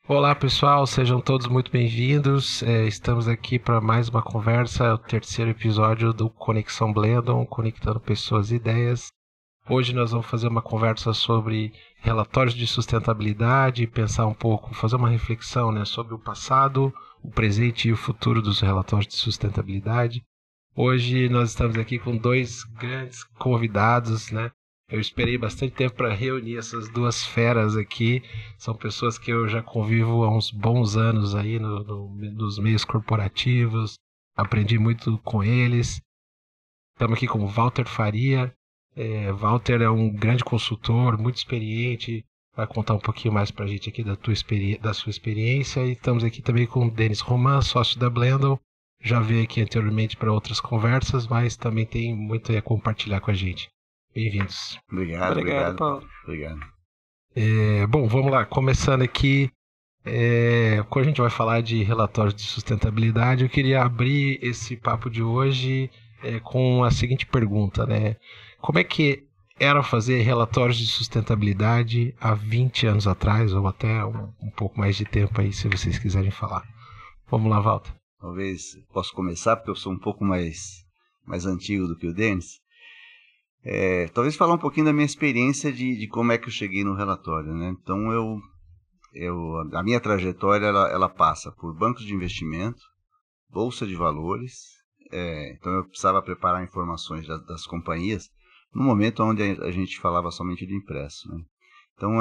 Olá pessoal, sejam todos muito bem-vindos. Estamos aqui para mais uma conversa, é o terceiro episódio do Conexão Blendon, conectando pessoas e ideias. Hoje nós vamos fazer uma conversa sobre relatórios de sustentabilidade, pensar um pouco, fazer uma reflexão, né, sobre o passado, o presente e o futuro dos relatórios de sustentabilidade. Hoje nós estamos aqui com dois grandes convidados, né? Eu esperei bastante tempo para reunir essas duas feras aqui. São pessoas que eu já convivo há uns bons anos aí nos meios corporativos. Aprendi muito com eles. Estamos aqui com o Walter Faria. Walter é um grande consultor, muito experiente. Vai contar um pouquinho mais para a gente aqui da sua experiência. E estamos aqui também com o Denis Roman, sócio da Blendon. Já veio aqui anteriormente para outras conversas, mas também tem muito a compartilhar com a gente. Bem-vindos. Obrigado, Paulo. Obrigado. Bom, vamos lá. Começando aqui, quando a gente vai falar de relatórios de sustentabilidade, eu queria abrir esse papo de hoje com a seguinte pergunta, né? Como é que era fazer relatórios de sustentabilidade há 20 anos atrás, ou até um pouco mais de tempo aí, se vocês quiserem falar? Vamos lá, Walter. Talvez posso começar, porque eu sou um pouco mais antigo do que o Denis. Talvez falar um pouquinho da minha experiência de como é que eu cheguei no relatório, né? Então, a minha trajetória, ela passa por bancos de investimento, bolsa de valores. Então, eu precisava preparar informações das companhias no momento onde a gente falava somente de impresso, né? Então,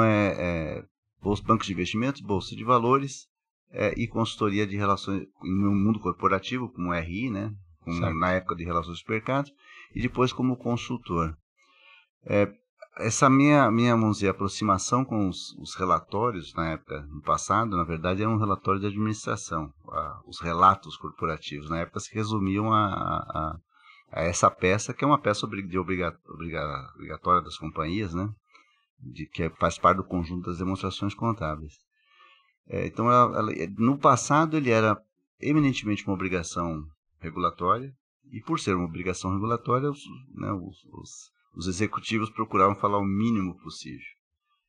bancos de investimentos, bolsa de valores e consultoria de relações no mundo corporativo, como RI, né? Na época de relações de mercado, e depois como consultor. Essa minha vamos dizer, aproximação com os relatórios na época, no passado, na verdade, era um relatório de administração. Os relatos corporativos, na época, se resumiam a essa peça, que é uma peça obrigatória das companhias, né? Que faz parte do conjunto das demonstrações contábeis. Então, no passado, ele era eminentemente uma obrigação regulatória, e por ser uma obrigação regulatória, os executivos procuravam falar o mínimo possível.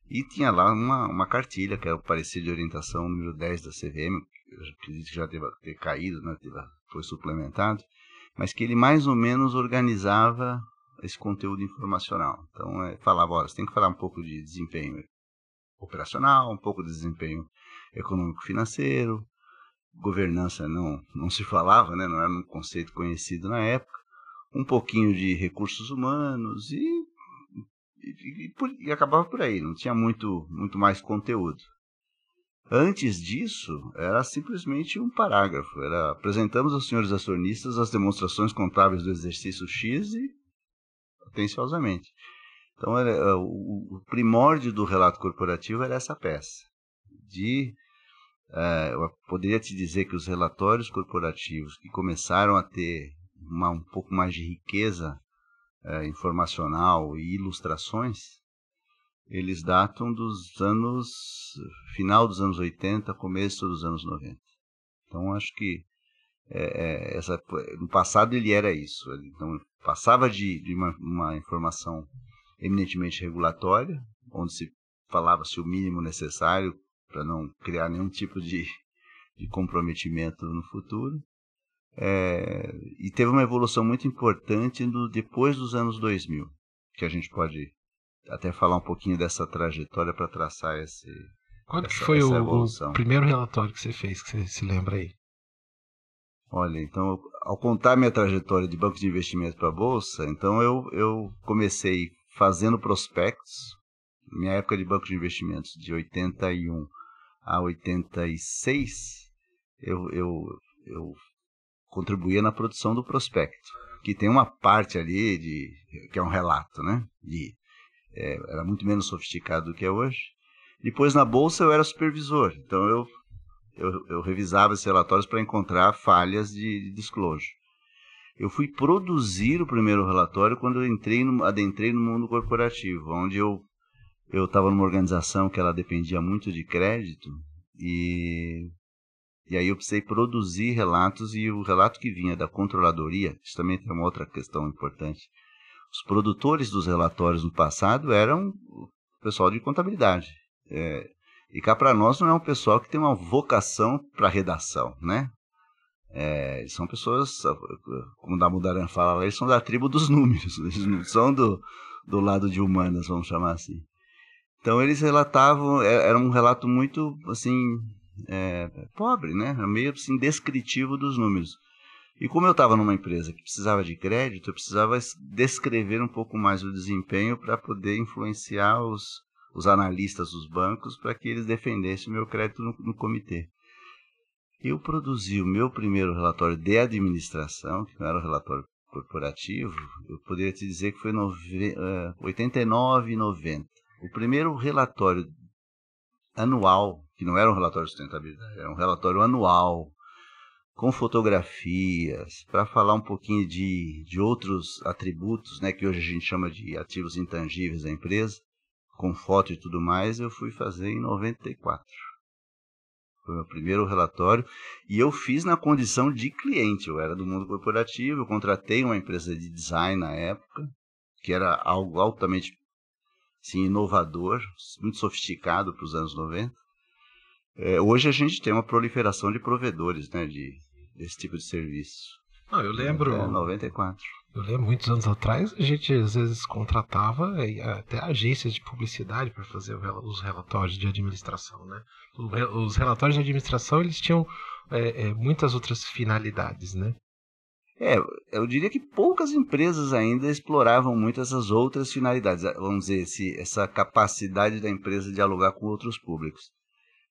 E tinha lá uma cartilha, que era o parecer de orientação número 10 da CVM, eu acredito que já deve ter caído, né, foi suplementado, mas que ele mais ou menos organizava esse conteúdo informacional. Então, falava, olha, você tem que falar um pouco de desempenho operacional, um pouco de desempenho econômico-financeiro. Governança não se falava, né? Não era um conceito conhecido na época, um pouquinho de recursos humanos e acabava por aí, não tinha muito mais conteúdo. Antes disso, era simplesmente um parágrafo, apresentamos aos senhores acionistas as demonstrações contábeis do exercício X e atenciosamente. Então, o primórdio do relato corporativo era essa peça, eu poderia te dizer que os relatórios corporativos que começaram a ter um pouco mais de riqueza informacional e ilustrações, eles datam final dos anos 80, começo dos anos 90. Então, acho que no passado ele era isso. Então, passava de uma informação eminentemente regulatória, onde se falava-se o mínimo necessário para não criar nenhum tipo de comprometimento no futuro. E teve uma evolução muito importante depois dos anos 2000, que a gente pode até falar um pouquinho dessa trajetória para traçar Quando que foi o primeiro relatório que você fez, que você se lembra aí? Olha, então, ao contar minha trajetória de banco de investimento para a Bolsa, então eu comecei fazendo prospectos. Minha época de banco de investimentos, de 81 a 86, eu contribuía na produção do prospecto, que tem uma parte ali que é um relato, né? Era muito menos sofisticado do que é hoje. Depois, na Bolsa, eu era supervisor, então eu revisava esses relatórios para encontrar falhas de disclosure. Eu fui produzir o primeiro relatório quando eu adentrei no mundo corporativo, onde eu estava numa organização que ela dependia muito de crédito e E aí eu precisei produzir relatos, e o relato que vinha da controladoria, isso também tem uma outra questão importante. Os produtores dos relatórios no passado eram o pessoal de contabilidade. E cá para nós não é um pessoal que tem uma vocação para redação, né? São pessoas, como o Damodaran fala, eles são da tribo dos números, eles não são do lado de humanas, vamos chamar assim. Então eles relatavam, era um relato muito, assim, pobre, né? Meio assim, descritivo dos números. E como eu estava numa empresa que precisava de crédito, eu precisava descrever um pouco mais o desempenho para poder influenciar os analistas dos bancos para que eles defendessem o meu crédito no comitê. Eu produzi o meu primeiro relatório de administração, que não era um relatório corporativo, eu poderia te dizer que foi 89 e 90. O primeiro relatório anual, que não era um relatório de sustentabilidade, era um relatório anual, com fotografias, para falar um pouquinho de outros atributos, né, que hoje a gente chama de ativos intangíveis da empresa, com foto e tudo mais, eu fui fazer em 94. Foi o meu primeiro relatório, e eu fiz na condição de cliente. Eu era do mundo corporativo, eu contratei uma empresa de design na época, que era algo altamente, assim, inovador, muito sofisticado para os anos 90. Hoje a gente tem uma proliferação de provedores, né, desse tipo de serviço. Eu lembro... 94. Eu lembro, muitos anos atrás, a gente às vezes contratava até agências de publicidade para fazer os relatórios de administração, né? Os relatórios de administração, eles tinham muitas outras finalidades, né? Eu diria que poucas empresas ainda exploravam muito essas outras finalidades, vamos dizer, essa capacidade da empresa de dialogar com outros públicos.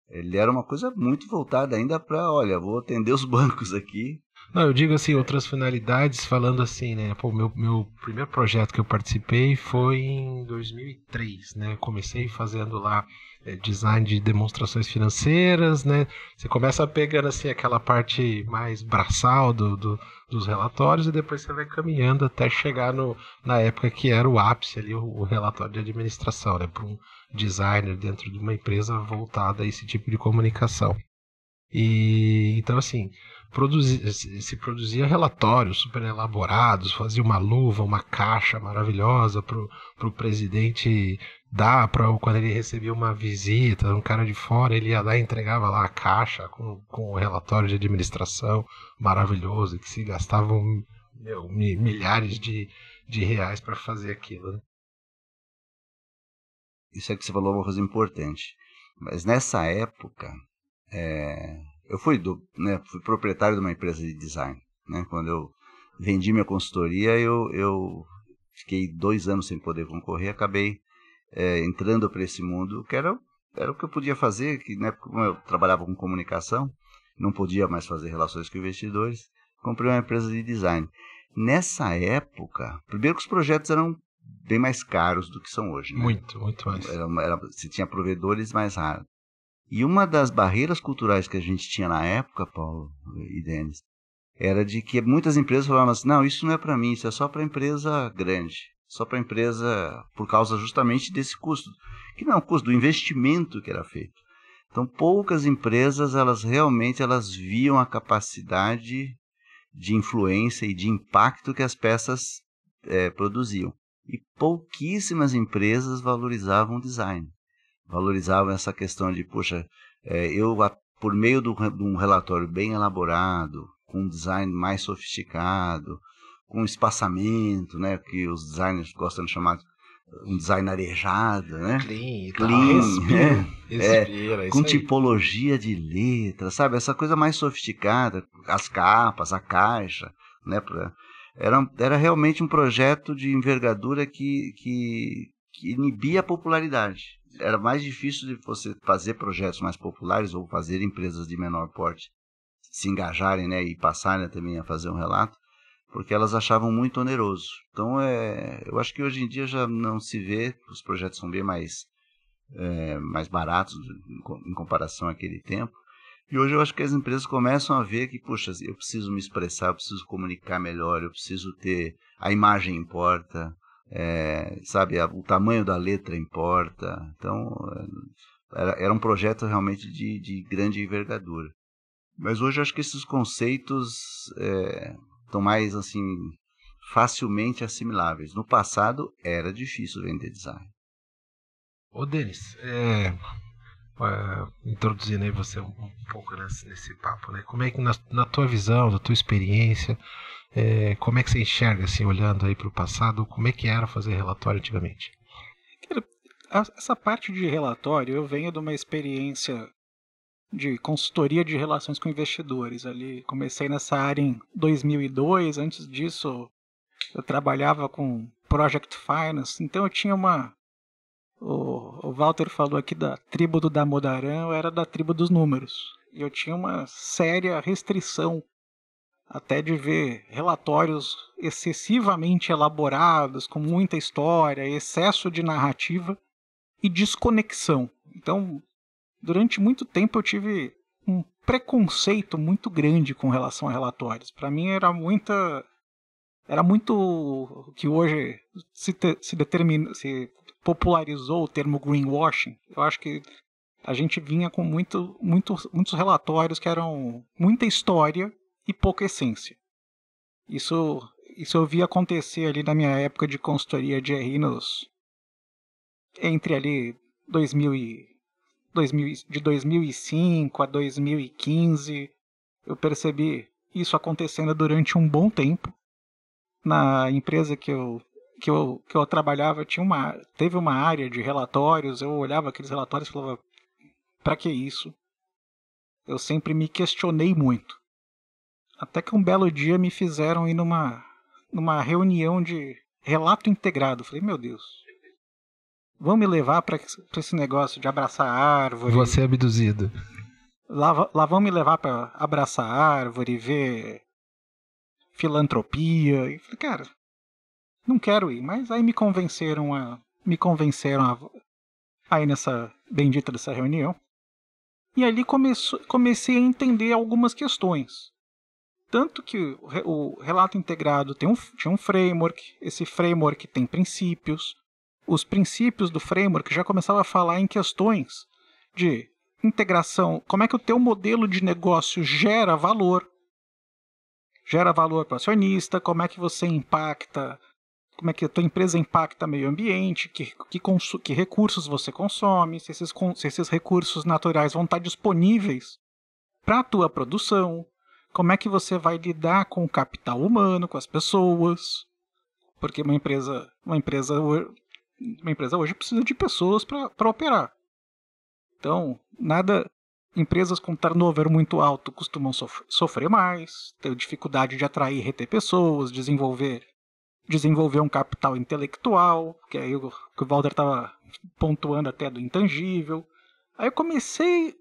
Ele era uma coisa muito voltada ainda para, olha, vou atender os bancos aqui. Não, eu digo assim, outras finalidades, falando assim, né? Pô, meu primeiro projeto que eu participei foi em 2003, né? Comecei fazendo lá design de demonstrações financeiras, né? Você começa pegando assim aquela parte mais braçal dos relatórios e depois você vai caminhando até chegar na época que era o ápice ali, o relatório de administração, né? Para um designer dentro de uma empresa voltada a esse tipo de comunicação. E então assim, se produzia relatórios super elaborados, fazia uma luva, uma caixa maravilhosa para o presidente dar, quando ele recebia uma visita, um cara de fora, ele ia lá e entregava lá a caixa com o relatório de administração maravilhoso, que se gastavam milhares de reais para fazer aquilo, né? Isso é que você falou, uma coisa importante. Mas nessa época, eu fui proprietário de uma empresa de design, né? Quando eu vendi minha consultoria, eu fiquei 2 anos sem poder concorrer, acabei entrando para esse mundo, que era o que eu podia fazer, que na época, como eu trabalhava com comunicação, não podia mais fazer relações com investidores, comprei uma empresa de design. Nessa época, primeiro que os projetos eram bem mais caros do que são hoje, né? Muito mais. Você tinha provedores mais raros. E uma das barreiras culturais que a gente tinha na época, Paulo e Denis, era de que muitas empresas falavam assim, não, isso não é para mim, isso é só para empresa grande, só para empresa por causa justamente desse custo, que não é um custo do investimento que era feito. Então, poucas empresas, elas viam a capacidade de influência e de impacto que as peças produziam. E pouquíssimas empresas valorizavam o design. Valorizavam essa questão de, poxa, por meio de um relatório bem elaborado, com um design mais sofisticado, com espaçamento, né, que os designers gostam de chamar um design arejado, né? Clean, respira, com tipologia de letras, sabe? Essa coisa mais sofisticada, as capas, a caixa, né? Era realmente um projeto de envergadura que inibia a popularidade. Era mais difícil de você fazer projetos mais populares ou fazer empresas de menor porte se engajarem, né, e passarem também a fazer um relato, porque elas achavam muito oneroso. Então, eu acho que hoje em dia já não se vê, os projetos são bem mais baratos em comparação àquele tempo. E hoje eu acho que as empresas começam a ver que, puxa, eu preciso me expressar, eu preciso comunicar melhor, eu preciso ter... A imagem importa, sabe, o tamanho da letra importa. Então, era um projeto realmente de grande envergadura. Mas hoje eu acho que esses conceitos estão mais assim facilmente assimiláveis. No passado era difícil vender design. Ô Denis, introduzindo aí você um pouco nesse papo, né? Como é que na tua visão, na tua experiência, como é que você enxerga, assim, olhando aí para o passado, como é que era fazer relatório antigamente? Essa parte de relatório, eu venho de uma experiência de consultoria de relações com investidores. Ali comecei nessa área em 2002, antes disso eu trabalhava com Project Finance, então eu tinha o Walter falou aqui da tribo do Damodaran, eu era da tribo dos números. E eu tinha uma séria restrição até de ver relatórios excessivamente elaborados, com muita história, excesso de narrativa e desconexão. Então, durante muito tempo eu tive um preconceito muito grande com relação a relatórios. Para mim era muito que hoje se popularizou o termo greenwashing. Eu acho que a gente vinha com muitos relatórios que eram muita história e pouca essência. Isso eu vi acontecer ali na minha época de consultoria de RI entre ali de 2005 a 2015. Eu percebi isso acontecendo durante um bom tempo. Na empresa que eu trabalhava teve uma área de relatórios. Eu olhava aqueles relatórios e falava, para que isso? Eu sempre me questionei muito. Até que um belo dia me fizeram ir numa reunião de relato integrado. Eu falei, meu Deus, vão me levar para esse negócio de abraçar a árvore. Você é abduzido. Lá vão me levar para abraçar a árvore, ver filantropia. E falei, cara, não quero ir. Mas aí me convenceram a ir nessa bendita dessa reunião. E ali comecei a entender algumas questões. Tanto que o relato integrado tinha um framework. Esse framework tem princípios. Os princípios do framework já começavam a falar em questões de integração. Como é que o teu modelo de negócio gera valor? Gera valor para o acionista, como é que você impacta, como é que a tua empresa impacta o meio ambiente, que recursos você consome, se esses recursos naturais vão estar disponíveis para a tua produção, como é que você vai lidar com o capital humano, com as pessoas, porque uma empresa hoje precisa de pessoas para operar. Então, empresas com turnover muito alto costumam sofrer mais, ter dificuldade de atrair e reter pessoas, desenvolver um capital intelectual, que é o que o Walter estava pontuando até do intangível. Aí eu comecei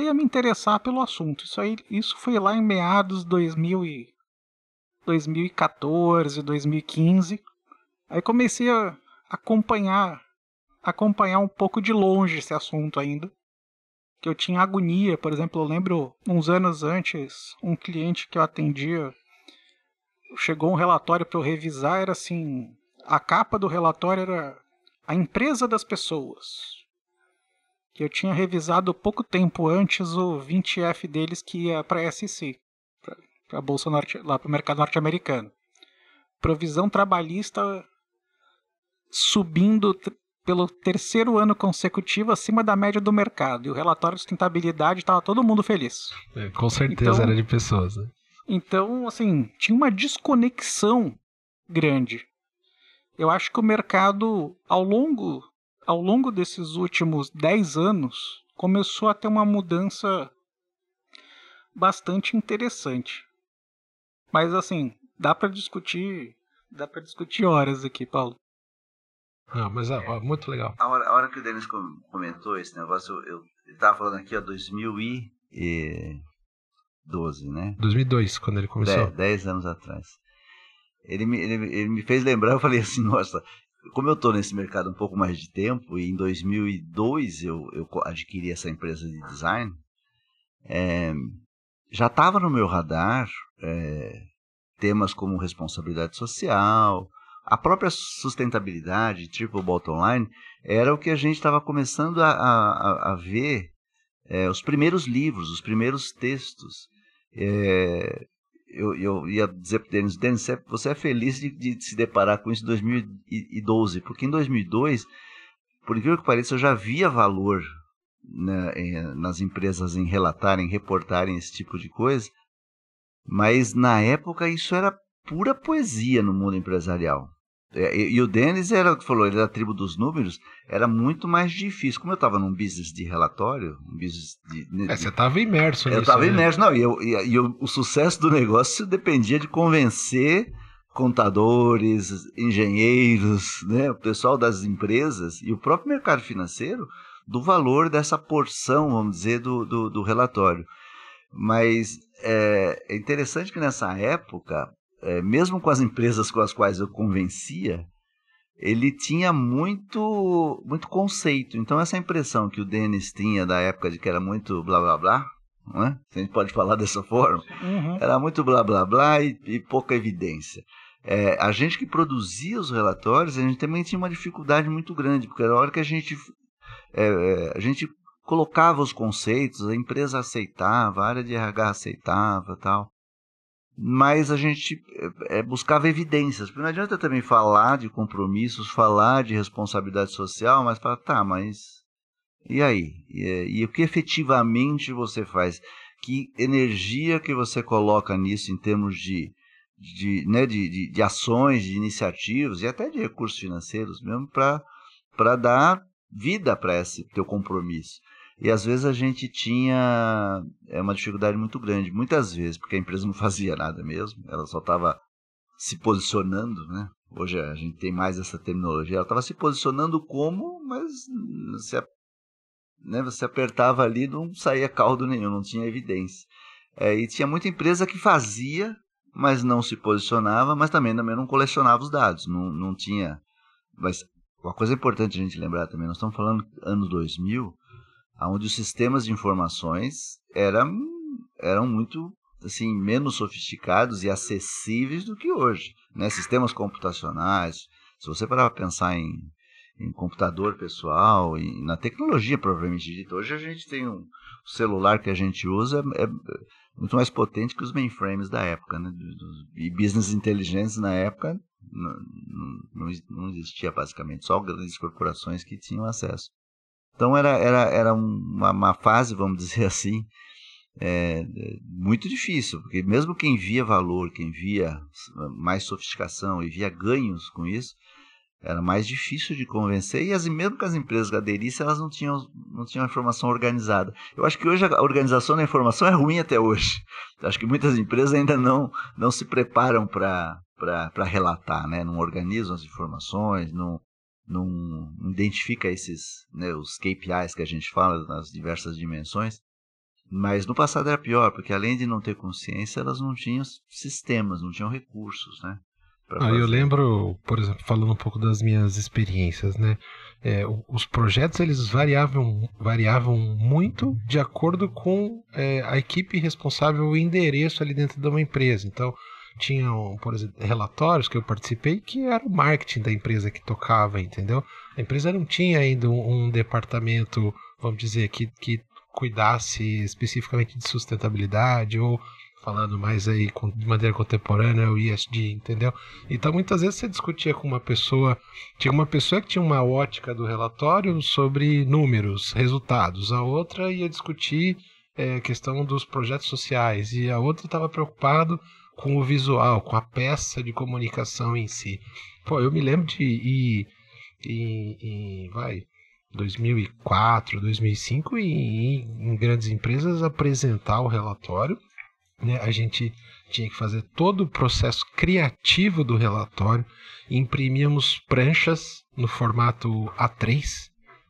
a me interessar pelo assunto. Isso foi lá em meados de 2014, 2015. Aí comecei a acompanhar um pouco de longe esse assunto ainda. Que eu tinha agonia. Por exemplo, eu lembro uns anos antes, um cliente que eu atendia, chegou um relatório para eu revisar, era assim, a capa do relatório era a empresa das pessoas. Eu tinha revisado pouco tempo antes o 20F deles que ia para a SEC, para a Bolsa lá para o mercado norte-americano. Provisão trabalhista subindo pelo terceiro ano consecutivo acima da média do mercado. E o relatório de sustentabilidade estava todo mundo feliz. Com certeza era de pessoas, né? Então, assim, tinha uma desconexão grande. Eu acho que o mercado, ao longo desses últimos 10 anos, começou a ter uma mudança bastante interessante. Mas, assim, dá para discutir horas aqui, Paulo. Mas muito legal. A hora que o Denis comentou esse negócio, eu estava falando aqui, 2012, né? 2002, quando ele começou. 10 anos atrás. Ele me fez lembrar, eu falei assim, nossa, como eu estou nesse mercado um pouco mais de tempo, e em 2002 eu adquiri essa empresa de design, já estava no meu radar temas como responsabilidade social, a própria sustentabilidade, triple bottom line, era o que a gente estava começando a ver, os primeiros livros, os primeiros textos Eu ia dizer para o Denis, você é feliz de se deparar com isso em 2012, porque em 2002, por incrível que pareça, eu já via valor, né, nas empresas em relatarem, reportarem esse tipo de coisa, mas na época isso era pura poesia no mundo empresarial. E o Denis era o que falou, ele era a tribo dos números, era muito mais difícil. Como eu estava num business de relatório, um business você estava imerso nisso. Eu estava imerso, não, o sucesso do negócio dependia de convencer contadores, engenheiros, né, o pessoal das empresas e o próprio mercado financeiro do valor dessa porção, vamos dizer, do relatório. Mas é interessante que nessa época, mesmo com as empresas com as quais eu convencia, ele tinha muito conceito. Então essa impressão que o Denis tinha da época de que era muito blá blá blá, não é? Se a gente pode falar dessa forma, era muito blá blá blá e pouca evidência. A gente que produzia os relatórios, a gente também tinha uma dificuldade muito grande, porque na hora que a gente colocava os conceitos, a empresa aceitava, a área de RH aceitava, tal. Mas a gente buscava evidências, porque não adianta também falar de compromissos, falar de responsabilidade social, mas falar, tá, mas e aí? E o que efetivamente você faz? Que energia que você coloca nisso em termos de ações, de iniciativas e até de recursos financeiros mesmo para dar vida para esse teu compromisso? E às vezes a gente tinha uma dificuldade muito grande, muitas vezes, porque a empresa não fazia nada mesmo, ela só estava se posicionando, né? Hoje a gente tem mais essa terminologia, ela estava se posicionando mas você apertava ali, não saía caldo nenhum, não tinha evidência. E tinha muita empresa que fazia, mas não se posicionava, mas também não colecionava os dados, não tinha. Mas uma coisa importante a gente lembrar também, nós estamos falando anos 2000, onde os sistemas de informações eram muito assim, menos sofisticados e acessíveis do que hoje, né? Sistemas computacionais, se você parar para pensar em computador pessoal, e na tecnologia propriamente dita, hoje a gente tem um celular que a gente usa muito mais potente que os mainframes da época, né? E business inteligentes na época não existia basicamente, só grandes corporações que tinham acesso. Então era uma fase, vamos dizer assim, muito difícil, porque mesmo quem via valor, quem via mais sofisticação e via ganhos com isso, era mais difícil de convencer, e mesmo que as empresas aderissem, elas não tinham a informação organizada. Eu acho que hoje a organização da informação é ruim até hoje. Eu acho que muitas empresas ainda não se preparam para relatar, né? Não organizam as informações, não identifica esses, né, os KPIs que a gente fala nas diversas dimensões. Mas no passado era pior, porque além de não ter consciência, elas não tinham sistemas, não tinham recursos, né? Eu lembro, por exemplo, falando um pouco das minhas experiências, né? Os projetos eles variavam muito de acordo com a equipe responsável, o endereço ali dentro de uma empresa. Então, tinham, por exemplo, relatórios que eu participei que era o marketing da empresa que tocava, entendeu? A empresa não tinha ainda um departamento, vamos dizer, que cuidasse especificamente de sustentabilidade, ou falando mais aí de maneira contemporânea, o ESG, entendeu? Então muitas vezes você discutia com uma pessoa, tinha uma pessoa que tinha uma ótica do relatório sobre números, resultados, a outra ia discutir a questão dos projetos sociais, e a outra estava preocupado com o visual, com a peça de comunicação em si. Pô, eu me lembro de ir 2004, 2005, e em grandes empresas apresentar o relatório, né? A gente tinha que fazer todo o processo criativo do relatório, imprimíamos pranchas no formato A3,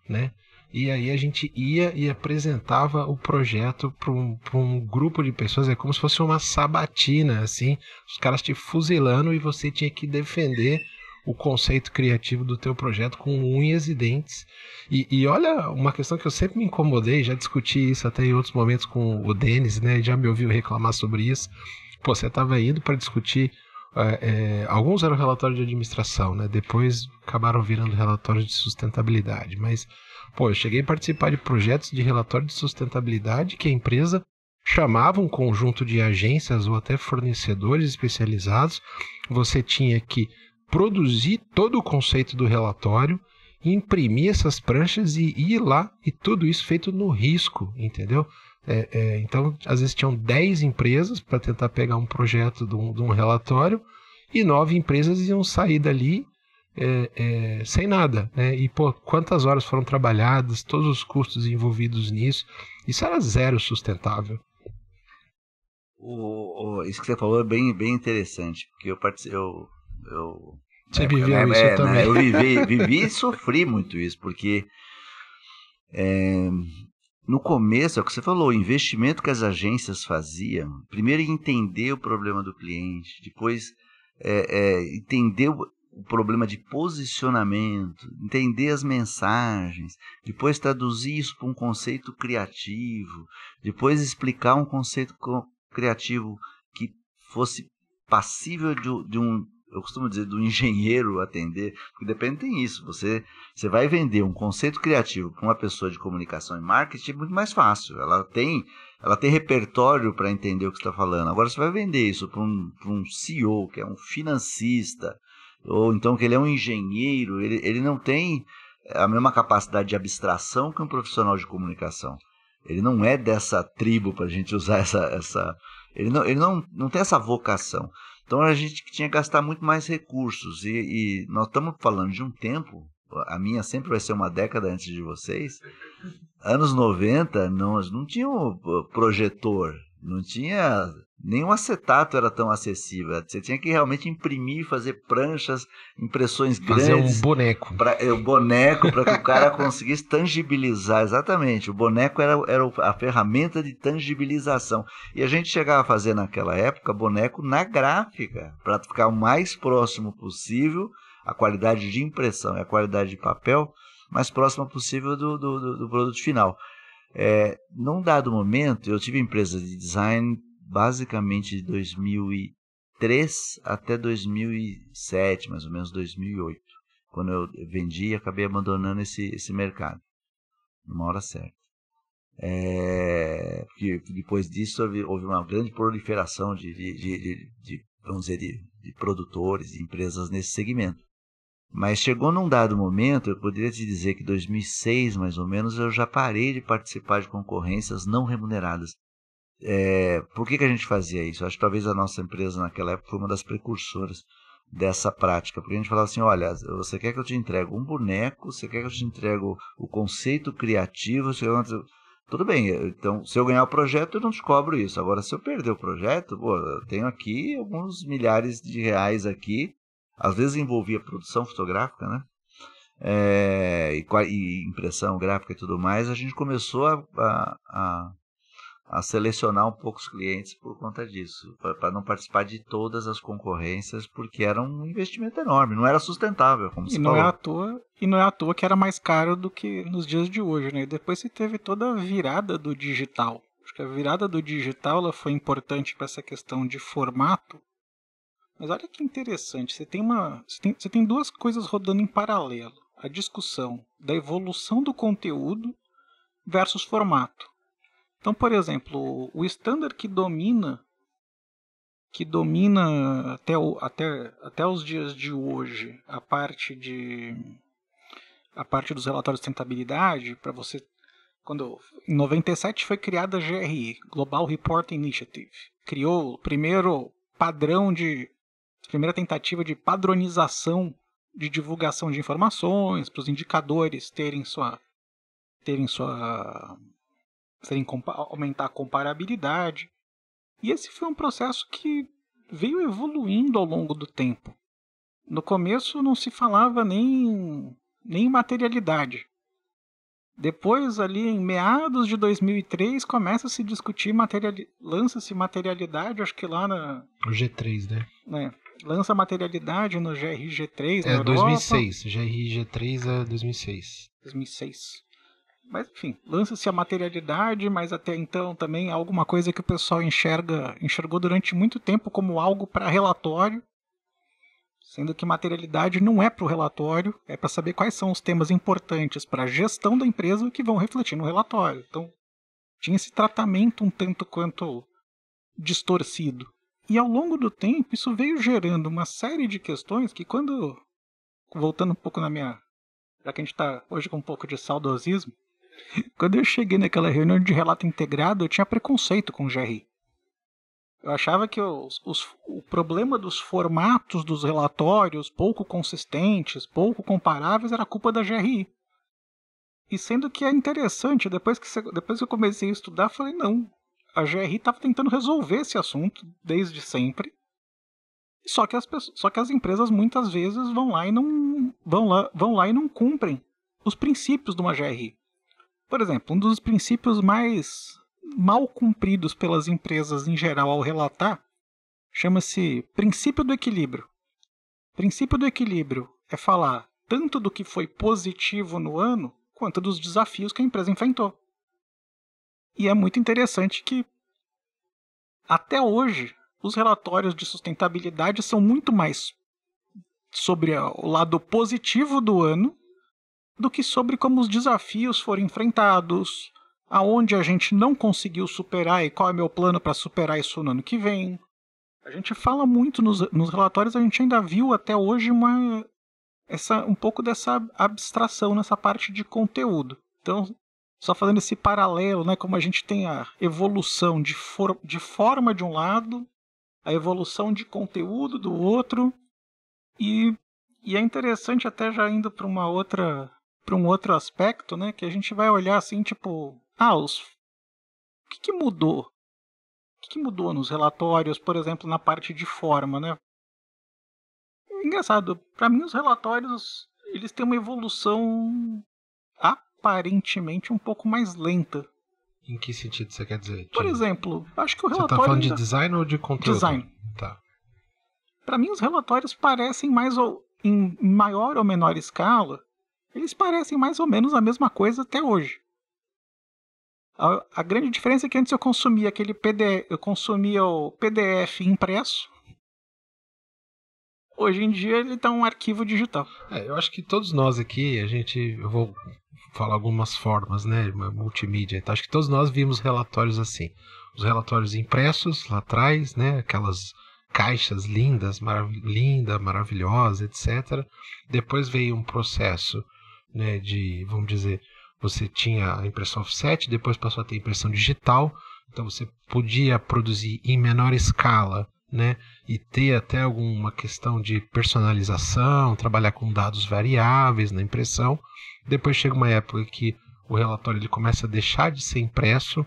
né? E aí a gente ia e apresentava o projeto para um grupo de pessoas, é como se fosse uma sabatina, assim, os caras te fuzilando e você tinha que defender o conceito criativo do teu projeto com unhas e dentes. E olha, uma questão que eu sempre me incomodei, já discuti isso até em outros momentos com o Denis, né? Já me ouviu reclamar sobre isso. Pô, você estava indo para discutir, alguns eram relatórios de administração, né? Depois acabaram virando relatórios de sustentabilidade, mas pô, eu cheguei a participar de projetos de relatório de sustentabilidade que a empresa chamava um conjunto de agências ou até fornecedores especializados, você tinha que produzir todo o conceito do relatório, imprimir essas pranchas e ir lá, e tudo isso feito no risco, entendeu? Então, às vezes tinham 10 empresas para tentar pegar um projeto de um relatório, e 9 empresas iam sair dali sem nada, né? E pô, quantas horas foram trabalhadas, todos os custos envolvidos nisso, isso era zero sustentável. Isso que você falou é bem, bem interessante, porque você viveu isso também. Eu vivi e sofri muito isso, porque no começo, é o que você falou, o investimento que as agências faziam, primeiro entender o problema do cliente, depois entender o problema de posicionamento, entender as mensagens, depois traduzir isso para um conceito criativo, depois explicar um conceito criativo que fosse passível de um, eu costumo dizer, do engenheiro atender, porque depende, tem isso, você vai vender um conceito criativo para uma pessoa de comunicação e marketing, é muito mais fácil, ela tem repertório para entender o que você está falando. Agora você vai vender isso para um CEO, que é um financista, ou então que ele é um engenheiro, ele não tem a mesma capacidade de abstração que um profissional de comunicação. Ele não é dessa tribo, para a gente usar essa ele não tem essa vocação. Então a gente tinha que gastar muito mais recursos, e nós estamos falando de um tempo, a minha sempre vai ser uma década antes de vocês, anos 90, não tinha um projetor, não tinha, nenhum acetato era tão acessível, você tinha que realmente imprimir, fazer pranchas, impressões grandes. Fazer um boneco. O boneco, para que o cara conseguisse tangibilizar, exatamente, o boneco era a ferramenta de tangibilização, e a gente chegava a fazer naquela época boneco na gráfica, para ficar o mais próximo possível, a qualidade de impressão e a qualidade de papel, mais próxima possível do produto final. Num dado momento, eu tive empresa de design basicamente de 2003 até 2007, mais ou menos 2008, quando eu vendi e acabei abandonando esse mercado, numa hora certa. Porque depois disso houve uma grande proliferação vamos dizer, de produtores, de empresas nesse segmento. Mas chegou num dado momento, eu poderia te dizer que em 2006, mais ou menos, eu já parei de participar de concorrências não remuneradas. Por que a gente fazia isso? Eu acho que talvez a nossa empresa naquela época foi uma das precursoras dessa prática, porque a gente falava assim, olha, você quer que eu te entregue um boneco, você quer que eu te entregue o conceito criativo, tudo bem, então se eu ganhar o projeto eu não te cobro isso, agora se eu perder o projeto, eu tenho aqui alguns milhares de reais aqui, às vezes envolvia produção fotográfica, né? E impressão gráfica e tudo mais, a gente começou a selecionar um pouco os clientes por conta disso, para não participar de todas as concorrências, porque era um investimento enorme, não era sustentável, como você falou. E não é à toa que era mais caro do que nos dias de hoje, né? Depois você teve toda a virada do digital. Acho que a virada do digital ela foi importante para essa questão de formato. Mas olha que interessante, você tem duas coisas rodando em paralelo. A discussão da evolução do conteúdo versus formato. Então, por exemplo, o standard que domina até os dias de hoje a parte dos relatórios de sustentabilidade, para você, em 97 foi criada a GRI, Global Reporting Initiative, criou o primeira tentativa de padronização de divulgação de informações para os indicadores aumentar a comparabilidade. E esse foi um processo que veio evoluindo ao longo do tempo. No começo não se falava nem em materialidade. Depois, ali em meados de 2003, começa a se discutir lança-se materialidade, acho que lá no G3, né? Lança materialidade no GRI-G3 na Europa. 2006. GRI-G3 é 2006. 2006. Mas, enfim, lança-se a materialidade, mas até então também é alguma coisa que o pessoal enxergou durante muito tempo como algo para relatório, sendo que materialidade não é para o relatório, é para saber quais são os temas importantes para a gestão da empresa que vão refletir no relatório. Então, tinha esse tratamento um tanto quanto distorcido. E ao longo do tempo, isso veio gerando uma série de questões que quando, voltando um pouco na minha... Já que a gente está hoje com um pouco de saudosismo, quando eu cheguei naquela reunião de relato integrado, eu tinha preconceito com o GRI. Eu achava que o problema dos formatos dos relatórios pouco consistentes, pouco comparáveis, era culpa da GRI. E sendo que é interessante, depois que eu comecei a estudar, eu falei, não, a GRI estava tentando resolver esse assunto desde sempre. Só que as empresas muitas vezes vão lá e não cumprem os princípios de uma GRI. Por exemplo, um dos princípios mais mal cumpridos pelas empresas em geral ao relatar chama-se princípio do equilíbrio. Princípio do equilíbrio é falar tanto do que foi positivo no ano quanto dos desafios que a empresa enfrentou. E é muito interessante que até hoje os relatórios de sustentabilidade são muito mais sobre o lado positivo do ano do que sobre como os desafios foram enfrentados, aonde a gente não conseguiu superar e qual é meu plano para superar isso no ano que vem. A gente fala muito nos relatórios, a gente ainda viu até hoje um pouco dessa abstração nessa parte de conteúdo. Então, só fazendo esse paralelo, né, como a gente tem a evolução de forma de um lado, a evolução de conteúdo do outro, e é interessante até já indo para um outro aspecto, né, que a gente vai olhar assim, tipo, o que mudou? O que mudou nos relatórios, por exemplo, na parte de forma, né? Engraçado, para mim os relatórios, eles têm uma evolução aparentemente um pouco mais lenta. Em que sentido você quer dizer? Por exemplo, acho que o relatório... Você tá falando de design ou de conteúdo? Design. Tá. Para mim os relatórios parecem em maior ou menor escala, eles parecem mais ou menos a mesma coisa até hoje. A grande diferença é que antes eu consumia o PDF impresso. Hoje em dia ele está um arquivo digital. Eu acho que todos nós aqui, eu vou falar algumas formas, né, multimídia. Então, acho que todos nós vimos relatórios assim. Os relatórios impressos lá atrás, né, aquelas caixas lindas, maravilhosas, etc. Depois veio um processo, né, de, vamos dizer, você tinha a impressão offset, depois passou a ter impressão digital, então você podia produzir em menor escala, né, e ter até alguma questão de personalização, trabalhar com dados variáveis na impressão. Depois chega uma época que o relatório ele começa a deixar de ser impresso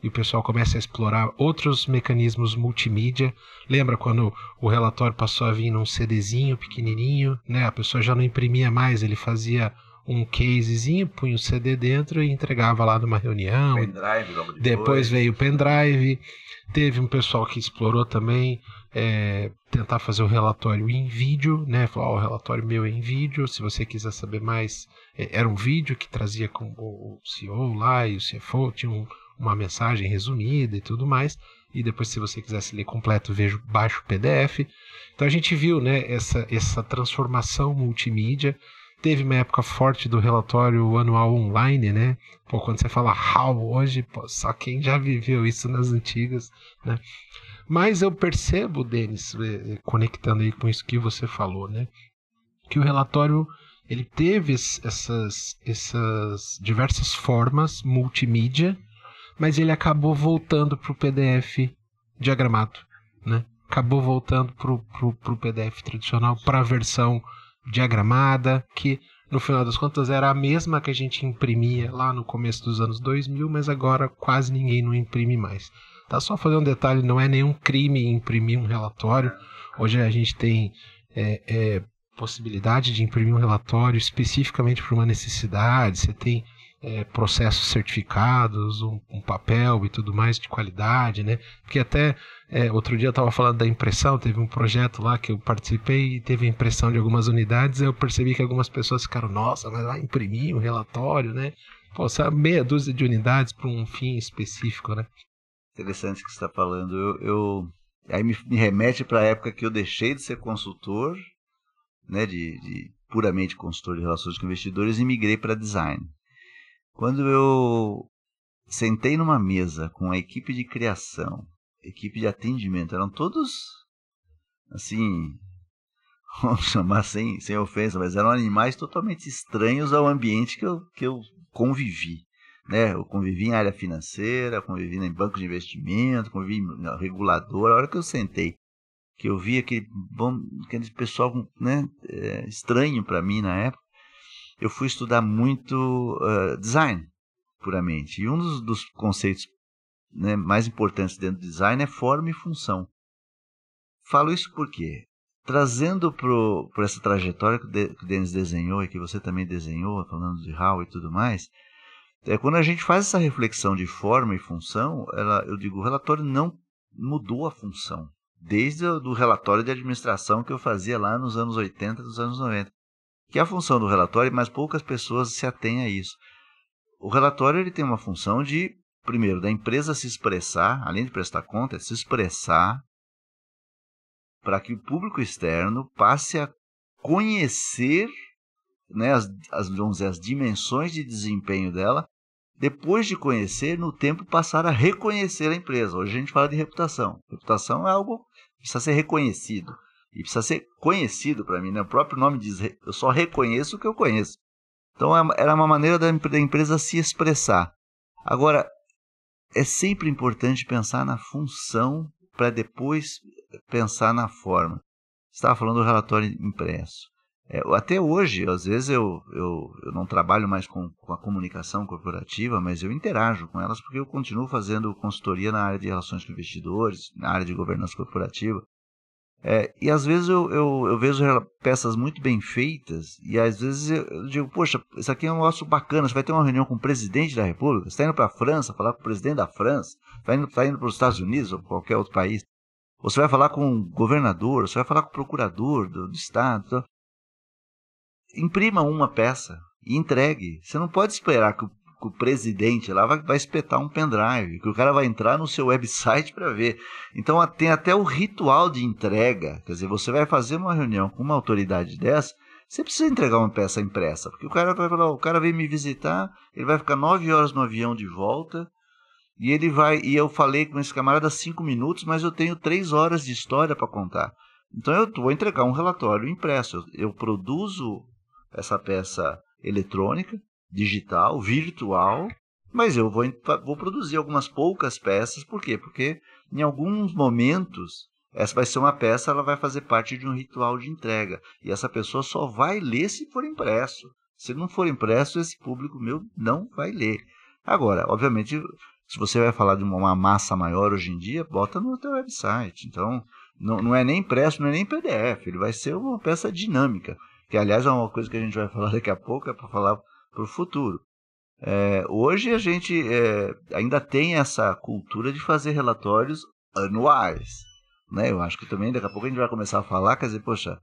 e o pessoal começa a explorar outros mecanismos multimídia. Lembra quando o relatório passou a vir num CDzinho pequenininho, né? A pessoa já não imprimia mais, ele fazia um casezinho, punha o CD dentro e entregava lá numa reunião. Pendrive, logo depois veio o pendrive. Teve um pessoal que explorou também tentar fazer o relatório em vídeo, né? Falou, o relatório meu é em vídeo, se você quiser saber mais, era um vídeo que trazia com o CEO lá e o CFO, tinha uma mensagem resumida e tudo mais, e depois se você quisesse ler completo, baixa o PDF. Então a gente viu, né, essa transformação multimídia. Teve uma época forte do relatório anual online, né? Pô, quando você fala HAL hoje, pô, só quem já viveu isso nas antigas, né? Mas eu percebo, Denis, conectando aí com isso que você falou, né? Que o relatório ele teve essas diversas formas multimídia, mas ele acabou voltando para o PDF diagramado, né? Acabou voltando para o PDF tradicional, para a versão diagramada, que no final das contas era a mesma que a gente imprimia lá no começo dos anos 2000, mas agora quase ninguém não imprime mais. Tá, só fazer um detalhe, não é nenhum crime imprimir um relatório. Hoje a gente tem possibilidade de imprimir um relatório especificamente para uma necessidade, você tem processos certificados, um papel e tudo mais de qualidade, né? Porque até outro dia eu estava falando da impressão, teve um projeto lá que eu participei e teve a impressão de algumas unidades, eu percebi que algumas pessoas ficaram, nossa, mas vai imprimir um relatório, né? Pô, sabe, meia dúzia de unidades para um fim específico, né? Interessante o que você está falando. Aí me remete para a época que eu deixei de ser consultor, né, de puramente consultor de relações com investidores, e migrei para design. Quando eu sentei numa mesa com a equipe de criação, equipe de atendimento, eram todos, assim, vamos chamar sem ofensa, mas eram animais totalmente estranhos ao ambiente que eu convivi. Né? Eu convivi em área financeira, convivi em banco de investimento, convivi em reguladora. A hora que eu sentei, que eu vi aquele pessoal, né, estranho para mim na época, eu fui estudar muito design, puramente. E um dos conceitos, né, mais importantes dentro do design é forma e função. Falo isso porque, trazendo por essa trajetória que o Denis desenhou e que você também desenhou, falando de Hall e tudo mais, quando a gente faz essa reflexão de forma e função, eu digo, o relatório não mudou a função, desde o relatório de administração que eu fazia lá nos anos 80, dos anos 90. Que é a função do relatório, mas poucas pessoas se atêm a isso. O relatório ele tem uma função de, primeiro, da empresa se expressar, além de prestar conta, se expressar para que o público externo passe a conhecer, né, vamos dizer, as dimensões de desempenho dela. Depois de conhecer, no tempo passar a reconhecer a empresa. Hoje a gente fala de reputação. Reputação é algo que precisa ser reconhecido. E precisa ser conhecido para mim. Né? O próprio nome diz, eu só reconheço o que eu conheço. Então era uma maneira da empresa se expressar. Agora, é sempre importante pensar na função para depois pensar na forma. Você estava falando do relatório impresso. Até hoje, às vezes eu não trabalho mais com a comunicação corporativa, mas eu interajo com elas porque eu continuo fazendo consultoria na área de relações com investidores, na área de governança corporativa. E às vezes eu vejo peças muito bem feitas e às vezes eu digo, poxa, isso aqui é um negócio bacana, você vai ter uma reunião com o presidente da República, você está indo para a França, falar com o presidente da França, está indo para os Estados Unidos ou qualquer outro país, você vai falar com o governador, você vai falar com o procurador do estado, então, imprima uma peça e entregue. Você não pode esperar que o presidente lá vai espetar um pendrive, que o cara vai entrar no seu website para ver. Então tem até o ritual de entrega. Quer dizer, você vai fazer uma reunião com uma autoridade dessa, você precisa entregar uma peça impressa, porque o cara vai falar, o cara veio me visitar, ele vai ficar 9 horas no avião de volta, e eu falei com esse camarada 5 minutos, mas eu tenho 3 horas de história para contar. Então eu vou entregar um relatório impresso. Eu produzo essa peça eletrônica, digital, virtual, mas eu vou produzir algumas poucas peças. Por quê? Porque em alguns momentos essa vai ser uma peça, ela vai fazer parte de um ritual de entrega. E essa pessoa só vai ler se for impresso. Se não for impresso, esse público meu não vai ler. Agora, obviamente, se você vai falar de uma massa maior hoje em dia, bota no teu website. Então, não é nem impresso, não é nem PDF. Ele vai ser uma peça dinâmica. Que, aliás, é uma coisa que a gente vai falar daqui a pouco, é para falar para o futuro. Hoje a gente ainda tem essa cultura de fazer relatórios anuais. Né? Eu acho que também daqui a pouco a gente vai começar a falar, quer dizer, poxa,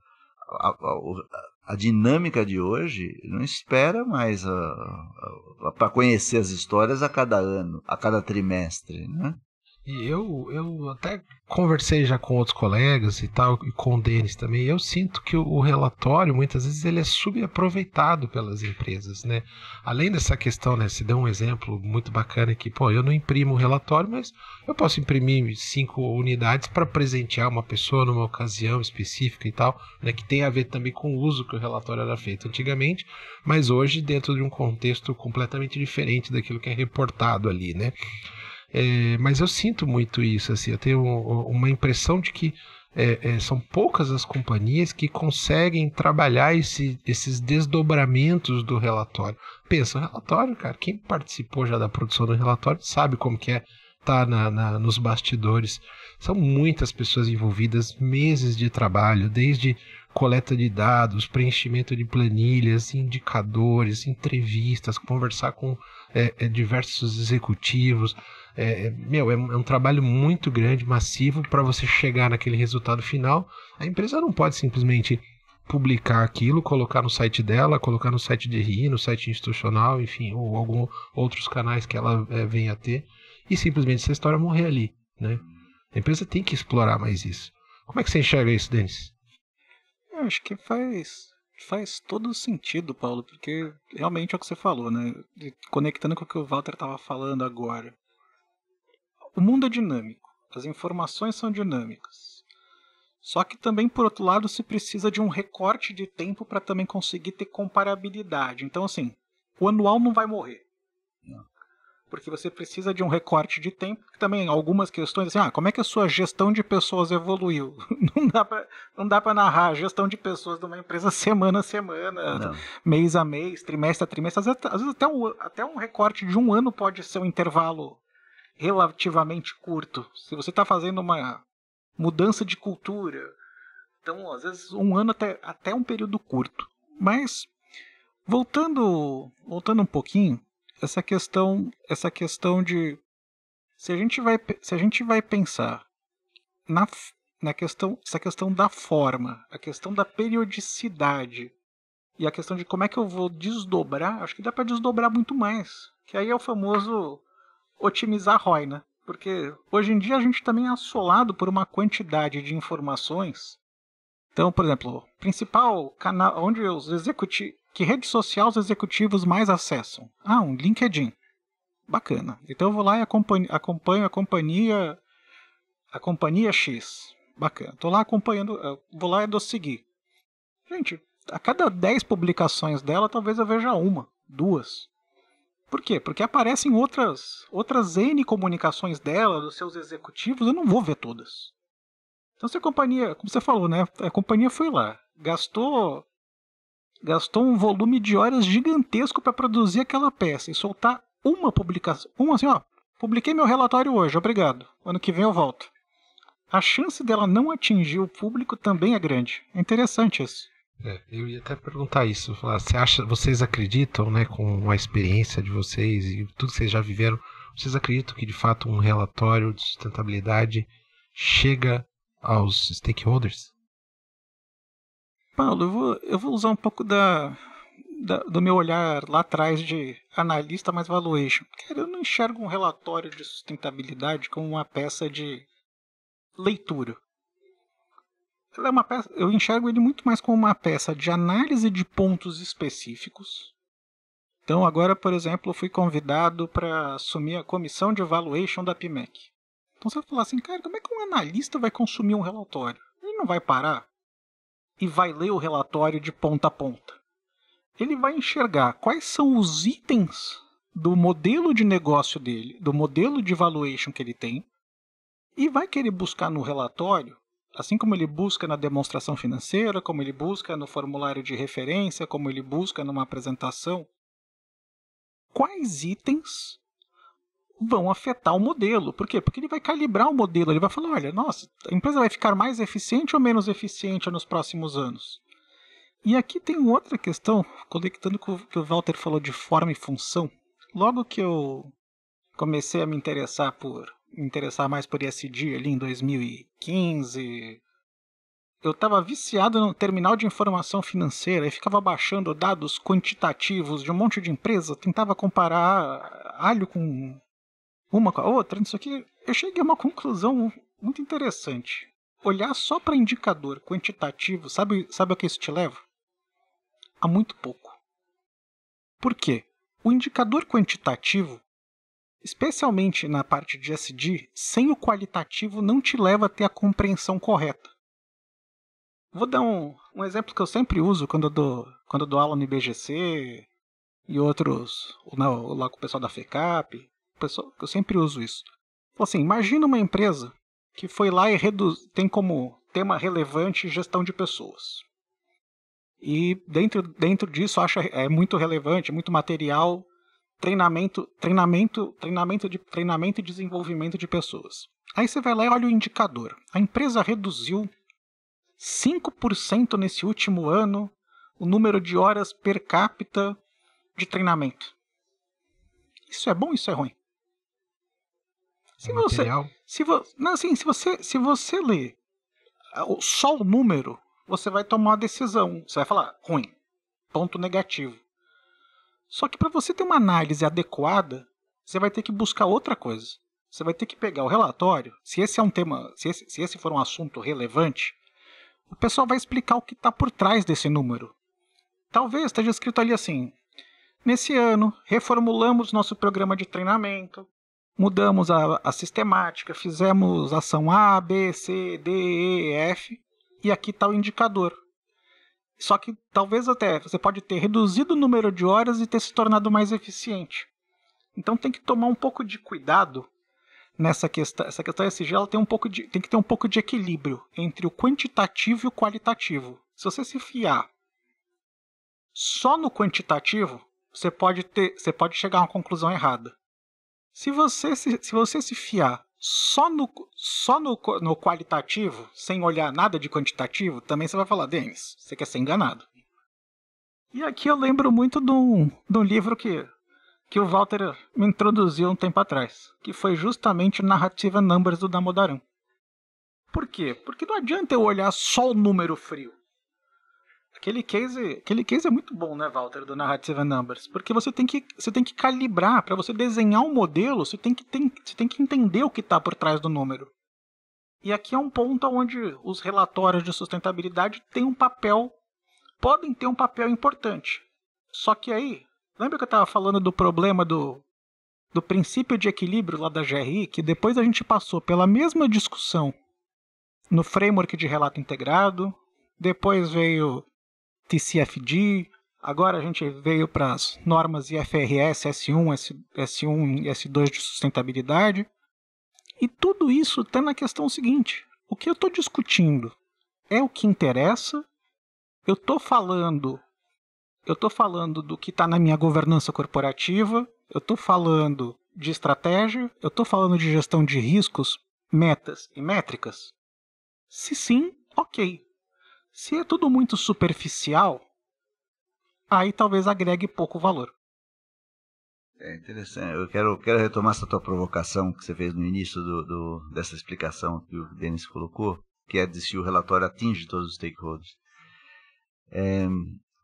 a dinâmica de hoje não espera mais para conhecer as histórias a cada ano, a cada trimestre, né? E eu até conversei já com outros colegas e tal, e com o Denis também, eu sinto que o relatório, muitas vezes, ele é subaproveitado pelas empresas, né? Além dessa questão, né, se deu um exemplo muito bacana que, eu não imprimo o relatório, mas eu posso imprimir 5 unidades para presentear uma pessoa numa ocasião específica e tal, né, que tem a ver também com o uso que o relatório era feito antigamente, mas hoje dentro de um contexto completamente diferente daquilo que é reportado ali, né? Mas eu sinto muito isso, assim, eu tenho uma impressão de que são poucas as companhias que conseguem trabalhar esses desdobramentos do relatório. Pensa, o relatório, cara, quem participou já da produção do relatório sabe como que é estar nos bastidores. São muitas pessoas envolvidas, meses de trabalho, desde coleta de dados, preenchimento de planilhas, indicadores, entrevistas, conversar com diversos executivos. É um trabalho muito grande, massivo, para você chegar naquele resultado final. A empresa não pode simplesmente publicar aquilo, colocar no site dela, colocar no site de RI, no site institucional, enfim, ou alguns outros canais que ela venha a ter, e simplesmente essa história morrer ali, né? A empresa tem que explorar mais isso. Como é que você enxerga isso, Denis? Eu acho que Faz todo sentido, Paulo, porque realmente é o que você falou, né? Conectando com o que o Walter estava falando agora. O mundo é dinâmico, as informações são dinâmicas. Só que também, por outro lado, se precisa de um recorte de tempo para também conseguir ter comparabilidade. Então, assim, o anual não vai morrer. Não. Porque você precisa de um recorte de tempo. Também algumas questões, assim, como é que a sua gestão de pessoas evoluiu? Não dá para narrar a gestão de pessoas de uma empresa semana a semana, Não. mês a mês, trimestre a trimestre. Às vezes até um recorte de um ano pode ser um intervalo relativamente curto. Se você está fazendo uma mudança de cultura, então às vezes um ano até um período curto. Mas voltando um pouquinho, essa questão de se a gente vai pensar essa questão da forma, a questão da periodicidade e a questão de como é que eu vou desdobrar, acho que dá para desdobrar muito mais. Que aí é o famoso otimizar ROI, né? Porque hoje em dia a gente também é assolado por uma quantidade de informações. Então, por exemplo, o principal canal onde os executivos, que rede social os executivos mais acessam? Um LinkedIn. Bacana. Então eu vou lá e acompanho a companhia X. Bacana. Tô lá acompanhando, vou lá e dou seguir. Gente, a cada 10 publicações dela, talvez eu veja uma, duas. Por quê? Porque aparecem outras N comunicações dela, dos seus executivos, eu não vou ver todas. Então se a companhia, como você falou, né? A companhia foi lá, gastou um volume de horas gigantesco para produzir aquela peça e soltar uma publicação. Publiquei meu relatório hoje, obrigado. Ano que vem eu volto. A chance dela não atingir o público também é grande. É interessante isso. Eu ia até perguntar isso. Vocês acreditam, né, com a experiência de vocês e tudo que vocês já viveram, vocês acreditam que de fato um relatório de sustentabilidade chega aos stakeholders? Paulo, eu vou usar um pouco do meu olhar lá atrás de analista mais valuation. Cara, eu não enxergo um relatório de sustentabilidade como uma peça de leitura. Ela é uma peça, eu enxergo ele muito mais como uma peça de análise de pontos específicos. Então agora, por exemplo, eu fui convidado para assumir a comissão de evaluation da PMEC. Então você vai falar assim, cara, como é que um analista vai consumir um relatório? Ele não vai parar e vai ler o relatório de ponta a ponta. Ele vai enxergar quais são os itens do modelo de negócio dele, do modelo de valuation que ele tem, e vai querer buscar no relatório, assim como ele busca na demonstração financeira, como ele busca no formulário de referência, como ele busca numa apresentação, quais itens vão afetar o modelo. Por quê? Porque ele vai calibrar o modelo, ele vai falar, olha, nossa, a empresa vai ficar mais eficiente ou menos eficiente nos próximos anos? E aqui tem outra questão, conectando com o que o Walter falou de forma e função. Logo que eu comecei a me interessar mais por ESG ali em 2015, eu estava viciado no terminal de informação financeira e ficava baixando dados quantitativos de um monte de empresa, tentava comparar alho com uma com a outra, isso aqui. Eu cheguei a uma conclusão muito interessante. Olhar só para indicador quantitativo, sabe a que isso te leva? A muito pouco. Por quê? O indicador quantitativo, especialmente na parte de ESG, sem o qualitativo não te leva a ter a compreensão correta. Vou dar um exemplo que eu sempre uso quando eu dou aula no IBGC e outros, lá com o pessoal da FECAP, eu sempre uso isso. Assim, imagina uma empresa que foi lá e tem como tema relevante gestão de pessoas. E dentro disso é muito relevante, muito material, treinamento e desenvolvimento de pessoas. Aí você vai lá e olha o indicador. A empresa reduziu 5% nesse último ano o número de horas per capita de treinamento. Isso é bom ou isso é ruim? Se você ler só o número, você vai tomar uma decisão. Você vai falar, ruim, ponto negativo. Só que para você ter uma análise adequada, você vai ter que buscar outra coisa. Você vai ter que pegar o relatório, se esse é um tema, se esse for um assunto relevante, o pessoal vai explicar o que está por trás desse número. talvez esteja escrito ali assim: nesse ano, reformulamos nosso programa de treinamento, mudamos a sistemática, fizemos ação A, B, C, D, E, F, e aqui está o indicador. Só que talvez até você pode ter reduzido o número de horas e ter se tornado mais eficiente. Então tem que tomar um pouco de cuidado nessa questão. Essa questão ESG ela tem que ter um pouco de equilíbrio entre o quantitativo e o qualitativo. Se você se fiar só no quantitativo, você pode chegar a uma conclusão errada. Se você se fiar só no qualitativo, sem olhar nada de quantitativo, também você vai falar: Denis, você quer ser enganado. E aqui eu lembro muito de um livro que o Walter me introduziu um tempo atrás, que foi justamente Narrative and Numbers do Damodaran. Por quê? Porque não adianta eu olhar só o número frio. Aquele case é muito bom, né, Walter, do Narrative and Numbers, porque você tem que calibrar. Para você desenhar um modelo, você tem que entender o que está por trás do número. E aqui é um ponto onde os relatórios de sustentabilidade podem ter um papel importante. Só que aí, lembra que eu estava falando do problema do princípio de equilíbrio lá da GRI, que depois a gente passou pela mesma discussão no framework de relato integrado, depois veio TCFD, agora a gente veio para as normas IFRS, S1, S1 e S2 de sustentabilidade. E tudo isso está na questão seguinte: o que eu estou discutindo é o que interessa? Eu estou falando do que está na minha governança corporativa, eu estou falando de estratégia, eu estou falando de gestão de riscos, metas e métricas? Se sim, ok. Se é tudo muito superficial, aí talvez agregue pouco valor. É interessante. Eu quero retomar essa tua provocação que você fez no início dessa explicação que o Denis colocou, que é de se o relatório atinge todos os stakeholders.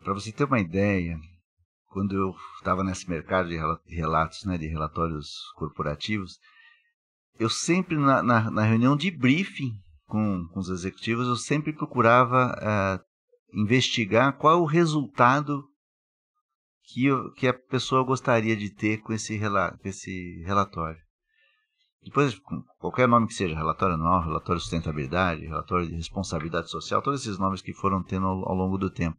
Para você ter uma ideia, quando eu estava nesse mercado de relatos, né, de relatórios corporativos, eu sempre, na reunião de briefing com os executivos, eu sempre procurava investigar qual é o resultado que a pessoa gostaria de ter com esse relatório. Depois, qualquer nome que seja, relatório anual, relatório de sustentabilidade, relatório de responsabilidade social, todos esses nomes que foram tendo ao longo do tempo.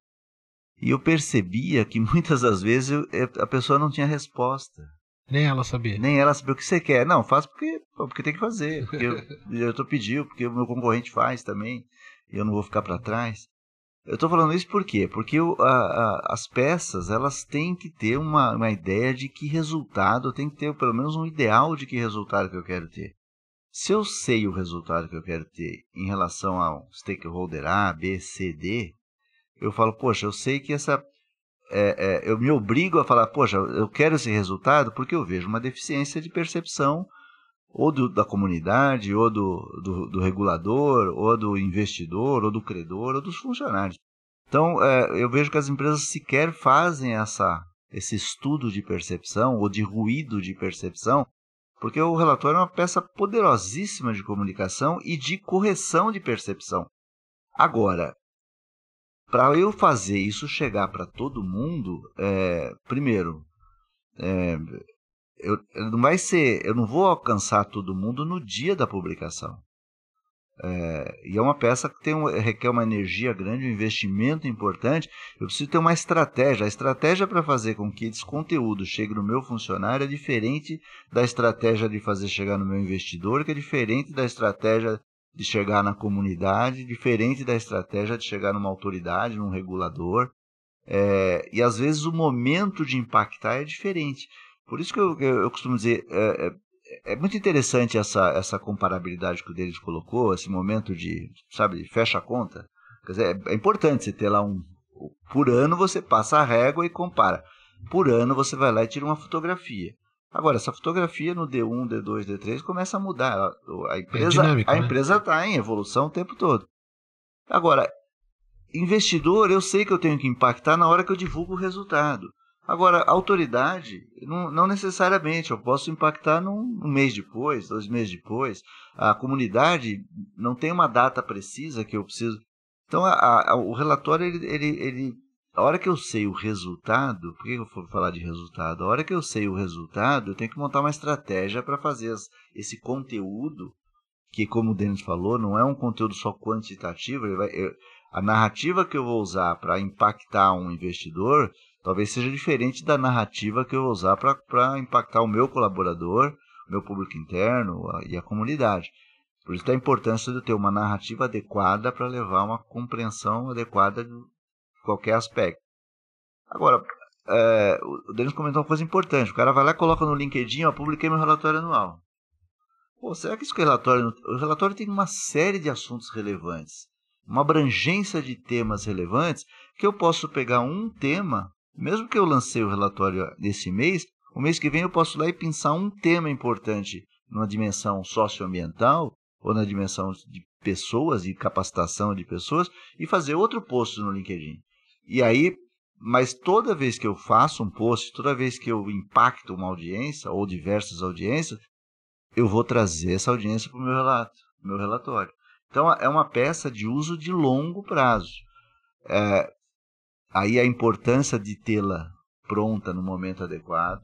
E eu percebia que muitas das vezes a pessoa não tinha resposta. Nem ela sabia. Nem ela sabia o que você quer. Não, faço porque tem que fazer. Porque eu estou pedindo, porque o meu concorrente faz também. E eu não vou ficar para trás. Eu estou falando isso por quê? Porque as peças, elas têm que ter uma ideia de que resultado, tem que ter pelo menos um ideal de que resultado que eu quero ter. Se eu sei o resultado que eu quero ter em relação ao stakeholder A, B, C, D, eu falo, poxa, eu sei que eu me obrigo a falar, poxa, eu quero esse resultado porque eu vejo uma deficiência de percepção ou da comunidade, ou do regulador, ou do investidor, ou do credor, ou dos funcionários. Então, eu vejo que as empresas sequer fazem esse estudo de percepção, ou de ruído de percepção, porque o relatório é uma peça poderosíssima de comunicação e de correção de percepção. Agora, para eu fazer isso chegar para todo mundo, primeiro, eu não vou alcançar todo mundo no dia da publicação. E é uma peça que requer uma energia grande, um investimento importante. Eu preciso ter uma estratégia. A estratégia para fazer com que esse conteúdo chegue no meu funcionário é diferente da estratégia de fazer chegar no meu investidor, que é diferente da estratégia de chegar na comunidade, diferente da estratégia de chegar numa autoridade, num regulador. E às vezes o momento de impactar é diferente. Por isso que eu costumo dizer, é muito interessante essa comparabilidade que o Denis colocou, esse momento de fecha a conta. Quer dizer, é importante você ter lá por ano você passa a régua e compara. Por ano você vai lá e tira uma fotografia. Agora, essa fotografia no D1, D2, D3 começa a mudar. A empresa está em evolução o tempo todo. Agora, investidor, eu sei que eu tenho que impactar na hora que eu divulgo o resultado. Agora, autoridade, não necessariamente, eu posso impactar um mês depois, 2 meses depois. A comunidade não tem uma data precisa que eu preciso. Então, o relatório, ele a hora que eu sei o resultado, por que eu vou falar de resultado? A hora que eu sei o resultado, eu tenho que montar uma estratégia para fazer esse conteúdo, que, como o Denis falou, não é um conteúdo só quantitativo. A narrativa que eu vou usar para impactar um investidor talvez seja diferente da narrativa que eu vou usar para impactar o meu colaborador, o meu público interno e a comunidade. Por isso a importância de eu ter uma narrativa adequada para levar uma compreensão adequada de qualquer aspecto. Agora, o Denis comentou uma coisa importante. O cara vai lá e coloca no LinkedIn, publiquei meu relatório anual. Pô, será que o relatório tem uma série de assuntos relevantes, uma abrangência de temas relevantes, que eu posso pegar um tema, mesmo que eu lancei o relatório nesse mês, o mês que vem eu posso ir lá e pensar um tema importante numa dimensão socioambiental, ou na dimensão de pessoas, de capacitação de pessoas, e fazer outro post no LinkedIn. E aí, mas toda vez que eu faço um post, toda vez que eu impacto uma audiência, ou diversas audiências, eu vou trazer essa audiência para o meu relatório. Então, é uma peça de uso de longo prazo. Aí a importância de tê-la pronta no momento adequado.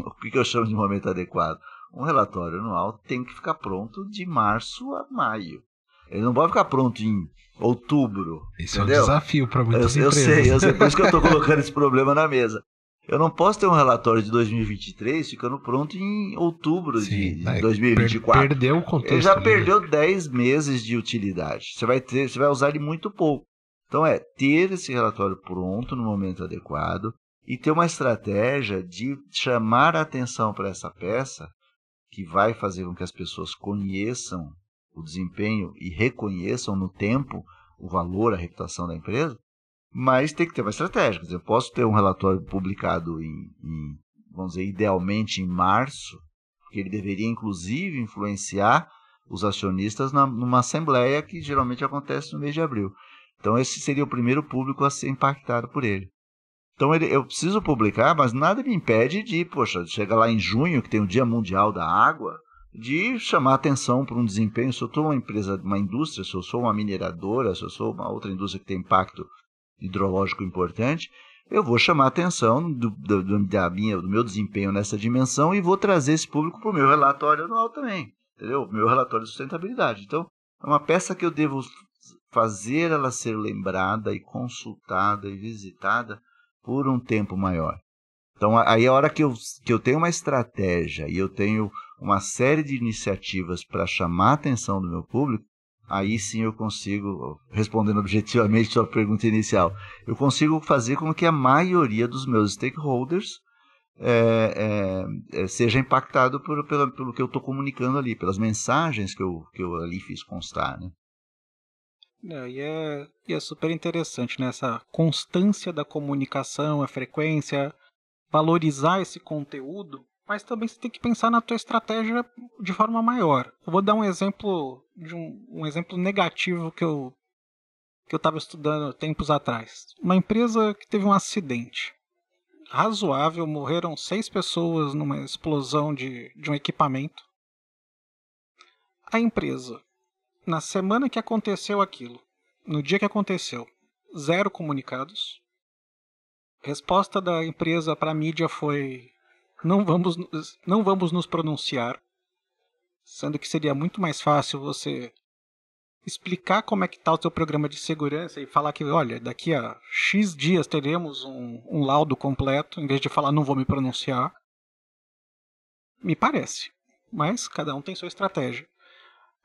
O que eu chamo de momento adequado? Um relatório anual tem que ficar pronto de março a maio. Ele não pode ficar pronto em outubro. Isso entendeu? É um desafio para muitas empresas. Eu sei, por isso que eu estou colocando esse problema na mesa. Eu não posso ter um relatório de 2023 ficando pronto em outubro de 2024. Perdeu o contexto. Ele já perdeu 10 meses de utilidade. Você vai usar ele muito pouco. Então ter esse relatório pronto no momento adequado e ter uma estratégia de chamar a atenção para essa peça, que vai fazer com que as pessoas conheçam o desempenho e reconheçam no tempo o valor, a reputação da empresa, mas tem que ter uma estratégia. Quer dizer, eu posso ter um relatório publicado vamos dizer, idealmente em março, porque ele deveria, inclusive, influenciar os acionistas numa assembleia que geralmente acontece no mês de abril. Então, esse seria o primeiro público a ser impactado por ele. Então, eu preciso publicar, mas nada me impede de, chega lá em junho, que tem o Dia Mundial da Água, de chamar atenção para um desempenho. Se eu estou uma indústria, se eu sou uma mineradora, se eu sou uma outra indústria que tem impacto hidrológico importante, eu vou chamar a atenção do meu desempenho nessa dimensão e vou trazer esse público para o meu relatório anual também, entendeu? Meu relatório de sustentabilidade. Então, é uma peça que eu devo fazer ela ser lembrada e consultada e visitada por um tempo maior. Então, aí a hora que eu tenho uma estratégia e eu tenho uma série de iniciativas para chamar a atenção do meu público, aí sim eu consigo, respondendo objetivamente a sua pergunta inicial, eu consigo fazer com que a maioria dos meus stakeholders seja impactado pelo que eu estou comunicando ali, pelas mensagens que eu ali fiz constar, né? E é super interessante, né? Essa constância da comunicação, a frequência, valorizar esse conteúdo, mas também você tem que pensar na tua estratégia de forma maior. Eu vou dar um exemplo de um exemplo negativo que eu estava estudando tempos atrás. Uma empresa que teve um acidente razoável, morreram 6 pessoas numa explosão de um equipamento. A empresa, na semana que aconteceu aquilo, no dia que aconteceu, 0 comunicados. Resposta da empresa para a mídia foi: não vamos nos pronunciar, sendo que seria muito mais fácil você explicar como é que está o seu programa de segurança e falar que, olha, daqui a X dias teremos um laudo completo, em vez de falar não vou me pronunciar. Me parece, mas cada um tem sua estratégia.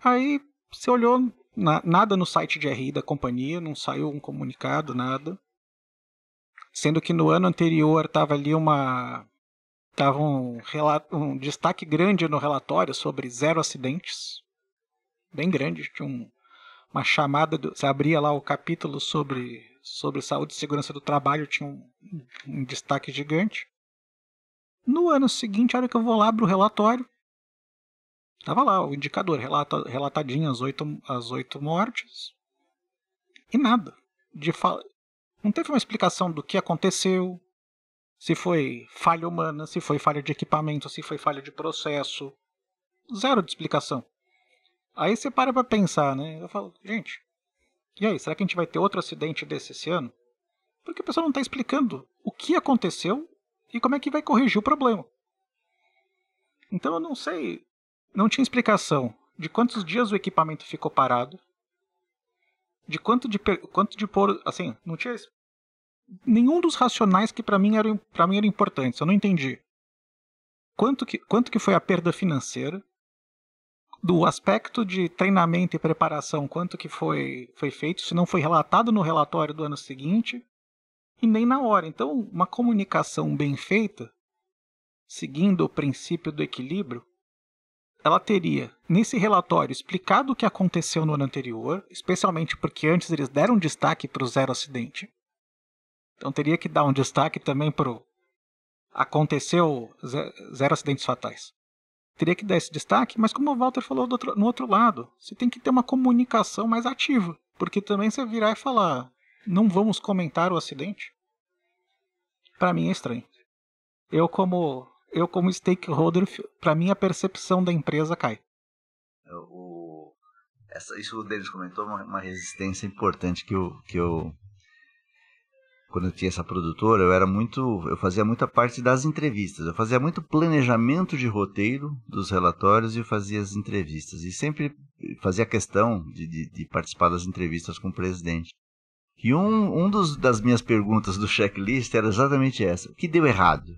Aí você olhou, nada no site de RI da companhia, não saiu um comunicado, nada. Sendo que no ano anterior estava ali um destaque grande no relatório sobre 0 acidentes. Bem grande, tinha uma chamada, você abria lá o capítulo sobre saúde e segurança do trabalho, tinha um destaque gigante. No ano seguinte, a hora que eu vou lá, abro o relatório, estava lá o indicador, relatadinho as 8 mortes, e nada. Não teve uma explicação do que aconteceu, se foi falha humana, se foi falha de equipamento, se foi falha de processo. 0 de explicação. Aí você para pensar, né? Eu falo, gente, e aí, será que a gente vai ter outro acidente desse esse ano? Porque a pessoa não está explicando o que aconteceu e como é que vai corrigir o problema. Então eu não sei, não tinha explicação de quantos dias o equipamento ficou parado, de quanto de pôr, assim, não tinha nenhum dos racionais que para mim eram importantes. Eu não entendi quanto que foi a perda financeira, do aspecto de treinamento e preparação, quanto que foi feito, se não foi relatado no relatório do ano seguinte, e nem na hora. Então, uma comunicação bem feita, seguindo o princípio do equilíbrio, ela teria, nesse relatório, explicado o que aconteceu no ano anterior, especialmente porque antes eles deram destaque para o zero acidente. Então teria que dar um destaque também para o aconteceu zero acidentes fatais. Teria que dar esse destaque, mas como o Walter falou no outro lado, você tem que ter uma comunicação mais ativa, porque também você virar e falar, não vamos comentar o acidente, para mim é estranho. Eu como stakeholder, para mim a percepção da empresa cai. Isso o Denis comentou, uma resistência importante que eu quando eu tinha essa produtora, eu fazia muita parte das entrevistas, eu fazia muito planejamento de roteiro dos relatórios e fazia as entrevistas, e sempre fazia questão de participar das entrevistas com o presidente. E das minhas perguntas do checklist era exatamente essa: o que deu errado?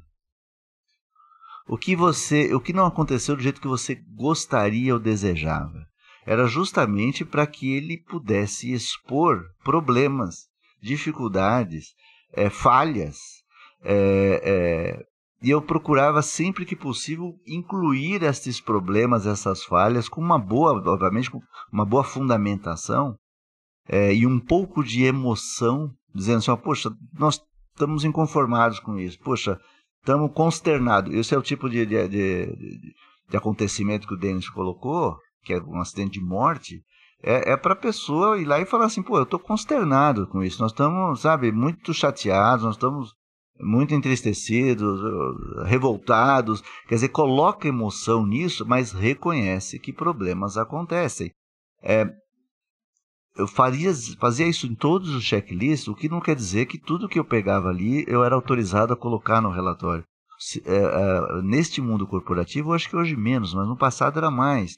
O que não aconteceu do jeito que você gostaria ou desejava? Era justamente para que ele pudesse expor problemas, dificuldades, falhas, e eu procurava sempre que possível incluir esses problemas, essas falhas, com obviamente com uma boa fundamentação, e um pouco de emoção, dizendo assim, poxa, nós estamos inconformados com isso, poxa, estamos consternados. Esse é o tipo de acontecimento que o Denis colocou, que é um acidente de morte. É para a pessoa ir lá e falar assim, eu estou consternado com isso, nós estamos, muito chateados, nós estamos muito entristecidos, revoltados. Quer dizer, coloca emoção nisso, mas reconhece que problemas acontecem. Eu fazia isso em todos os checklists, o que não quer dizer que tudo que eu pegava ali eu era autorizado a colocar no relatório. Neste mundo corporativo, eu acho que hoje menos, mas no passado era mais.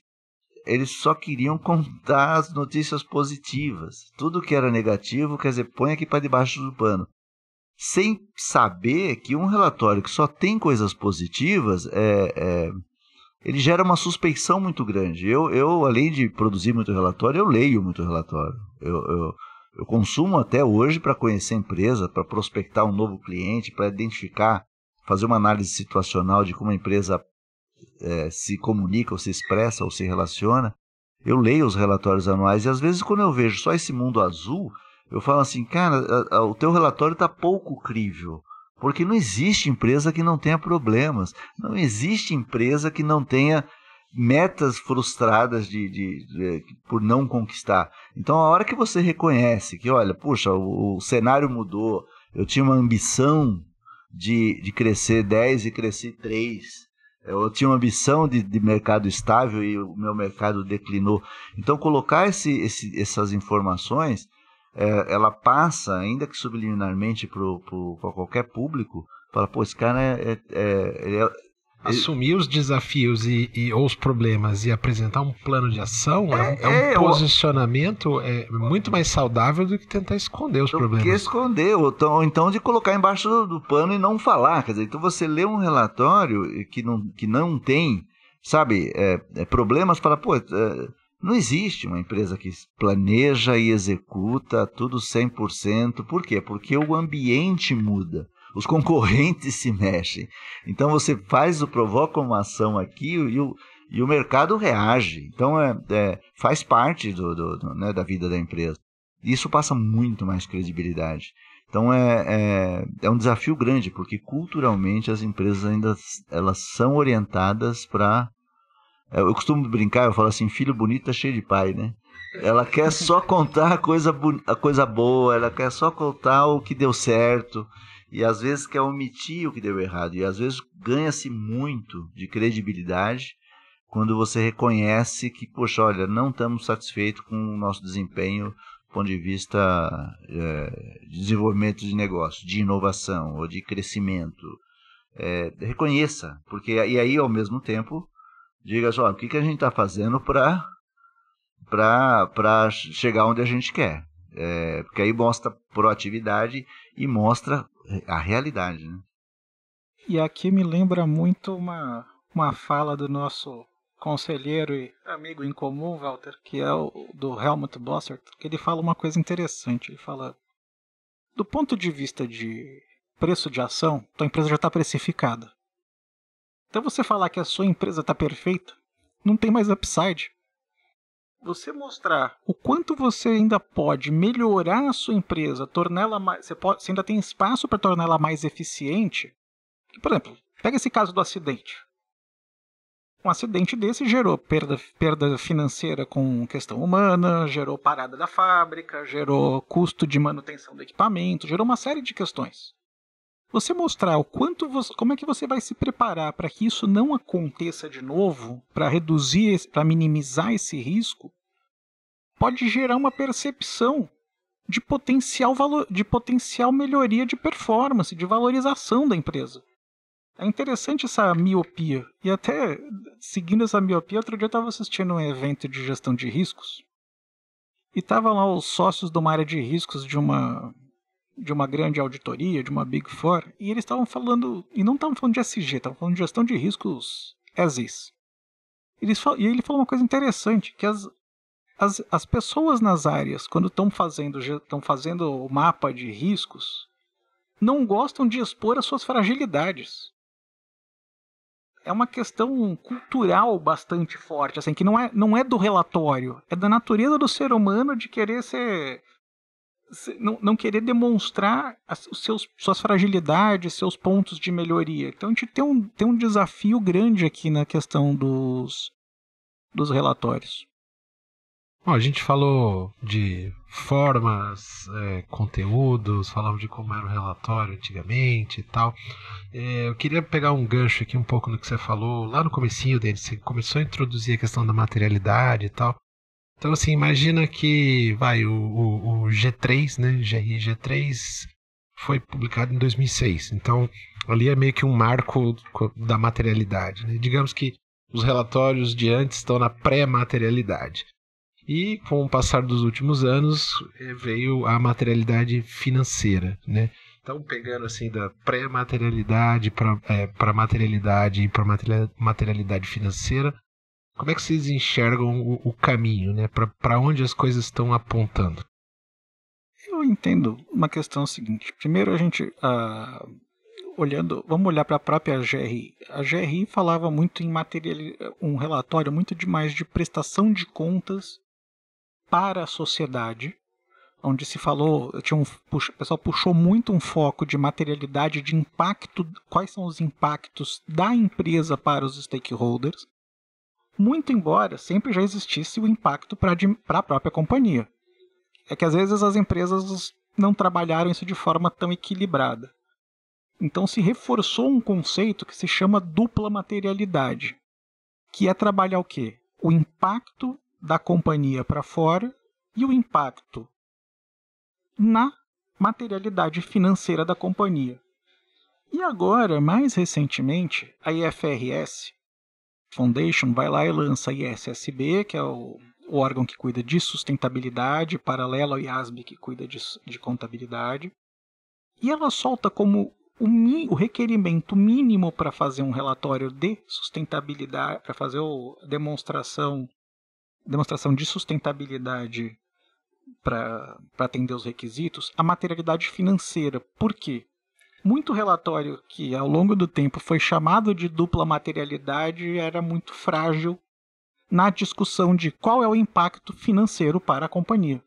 Eles só queriam contar as notícias positivas. Tudo que era negativo, quer dizer, põe aqui para debaixo do pano. Sem saber que um relatório que só tem coisas positivas, ele gera uma suspeição muito grande. Eu, além de produzir muito relatório, eu leio muito relatório. Eu consumo até hoje para conhecer a empresa, para prospectar um novo cliente, para identificar, fazer uma análise situacional de como a empresa se comunica, ou se expressa, ou se relaciona. Eu leio os relatórios anuais e às vezes quando eu vejo só esse mundo azul, eu falo assim, cara, o teu relatório está pouco crível, porque não existe empresa que não tenha problemas, não existe empresa que não tenha metas frustradas por não conquistar. Então a hora que você reconhece que, olha, puxa, o cenário mudou, eu tinha uma ambição de crescer 10 e cresci 3, eu tinha uma ambição de mercado estável e o meu mercado declinou. Então, colocar essas informações, ela passa, ainda que subliminarmente, para qualquer público, fala, esse cara assumir os desafios ou os problemas e apresentar um plano de ação é um posicionamento muito mais saudável do que tentar esconder os problemas. Que esconder, ou então de colocar embaixo do pano e não falar. Quer dizer, então você lê um relatório que não tem, problemas, fala, não existe uma empresa que planeja e executa tudo 100%. Por quê? Porque o ambiente muda. Os concorrentes se mexem. Então você provoca uma ação aqui e o mercado reage. Então faz parte da vida da empresa. Isso passa muito mais credibilidade. Então é um desafio grande, porque culturalmente as empresas ainda elas são orientadas para... Eu costumo brincar, eu falo assim, filho bonito tá cheio de pai, né? Ela quer só contar a coisa boa, ela quer só contar o que deu certo. E às vezes quer omitir o que deu errado. E às vezes ganha-se muito de credibilidade quando você reconhece que, poxa, olha, não estamos satisfeitos com o nosso desempenho ponto de vista de desenvolvimento de negócio, de inovação ou de crescimento. Reconheça, porque e aí ao mesmo tempo diga só, o que a gente está fazendo para chegar onde a gente quer. Porque aí mostra proatividade e mostra a realidade, né? E aqui me lembra muito uma fala do nosso conselheiro e amigo em comum, Walter, que é o do Helmut Bossert, que ele fala uma coisa interessante. Ele fala, do ponto de vista de preço de ação, tua empresa já está precificada. Então você falar que a sua empresa está perfeita, não tem mais upside. Você mostrar o quanto você ainda pode melhorar a sua empresa, torná-la mais, você ainda tem espaço para torná-la mais eficiente. Por exemplo, pega esse caso do acidente. Um acidente desse gerou perda financeira com questão humana, gerou parada da fábrica, gerou custo de manutenção do equipamento, gerou uma série de questões. Você mostrar como é que você vai se preparar para que isso não aconteça de novo, para reduzir, para minimizar esse risco, pode gerar uma percepção de potencial melhoria de performance, de valorização da empresa. É interessante essa miopia. E até seguindo essa miopia, outro dia eu estava assistindo um evento de gestão de riscos e estavam lá os sócios de uma área de riscos de uma grande auditoria, de uma Big Four, e eles estavam falando, e não estavam falando de SG, estavam falando de gestão de riscos as is. E ele falou uma coisa interessante, que as pessoas nas áreas, quando estão fazendo o mapa de riscos, não gostam de expor as suas fragilidades. É uma questão cultural bastante forte, assim, que não é do relatório, é da natureza do ser humano de querer não querer demonstrar suas fragilidades, seus pontos de melhoria. Então a gente tem um desafio grande aqui na questão dos relatórios. Bom, a gente falou de formas, conteúdos, falamos de como era o relatório antigamente e tal. Eu queria pegar um gancho aqui um pouco no que você falou lá no comecinho dele. Você começou a introduzir a questão da materialidade e tal. Então, assim, imagina que o G3, né, GRI G3 foi publicado em 2006. Então, ali é meio que um marco da materialidade, né? Digamos que os relatórios de antes estão na pré-materialidade. E com o passar dos últimos anos veio a materialidade financeira, né? Então, pegando assim da pré-materialidade para materialidade e para materialidade financeira, como é que vocês enxergam o caminho, né? Para onde as coisas estão apontando? Eu entendo uma questão seguinte. Primeiro a gente vamos olhar para a própria GRI. A GRI falava muito em um relatório muito mais de prestação de contas para a sociedade, onde se falou, o pessoal puxou muito um foco de materialidade, de impacto, quais são os impactos da empresa para os stakeholders, muito embora sempre já existisse o impacto para a própria companhia. É que às vezes as empresas não trabalharam isso de forma tão equilibrada. Então se reforçou um conceito que se chama dupla materialidade, que é trabalhar o quê? O impacto da companhia para fora e o impacto na materialidade financeira da companhia. E agora, mais recentemente, a IFRS Foundation vai lá e lança a ISSB, que é o órgão que cuida de sustentabilidade, paralelo ao IASB, que cuida de contabilidade. E ela solta como o requerimento mínimo para fazer um relatório de sustentabilidade, para fazer a demonstração de sustentabilidade para atender os requisitos, a materialidade financeira. Por quê? Muito relatório que ao longo do tempo foi chamado de dupla materialidade era muito frágil na discussão de qual é o impacto financeiro para a companhia.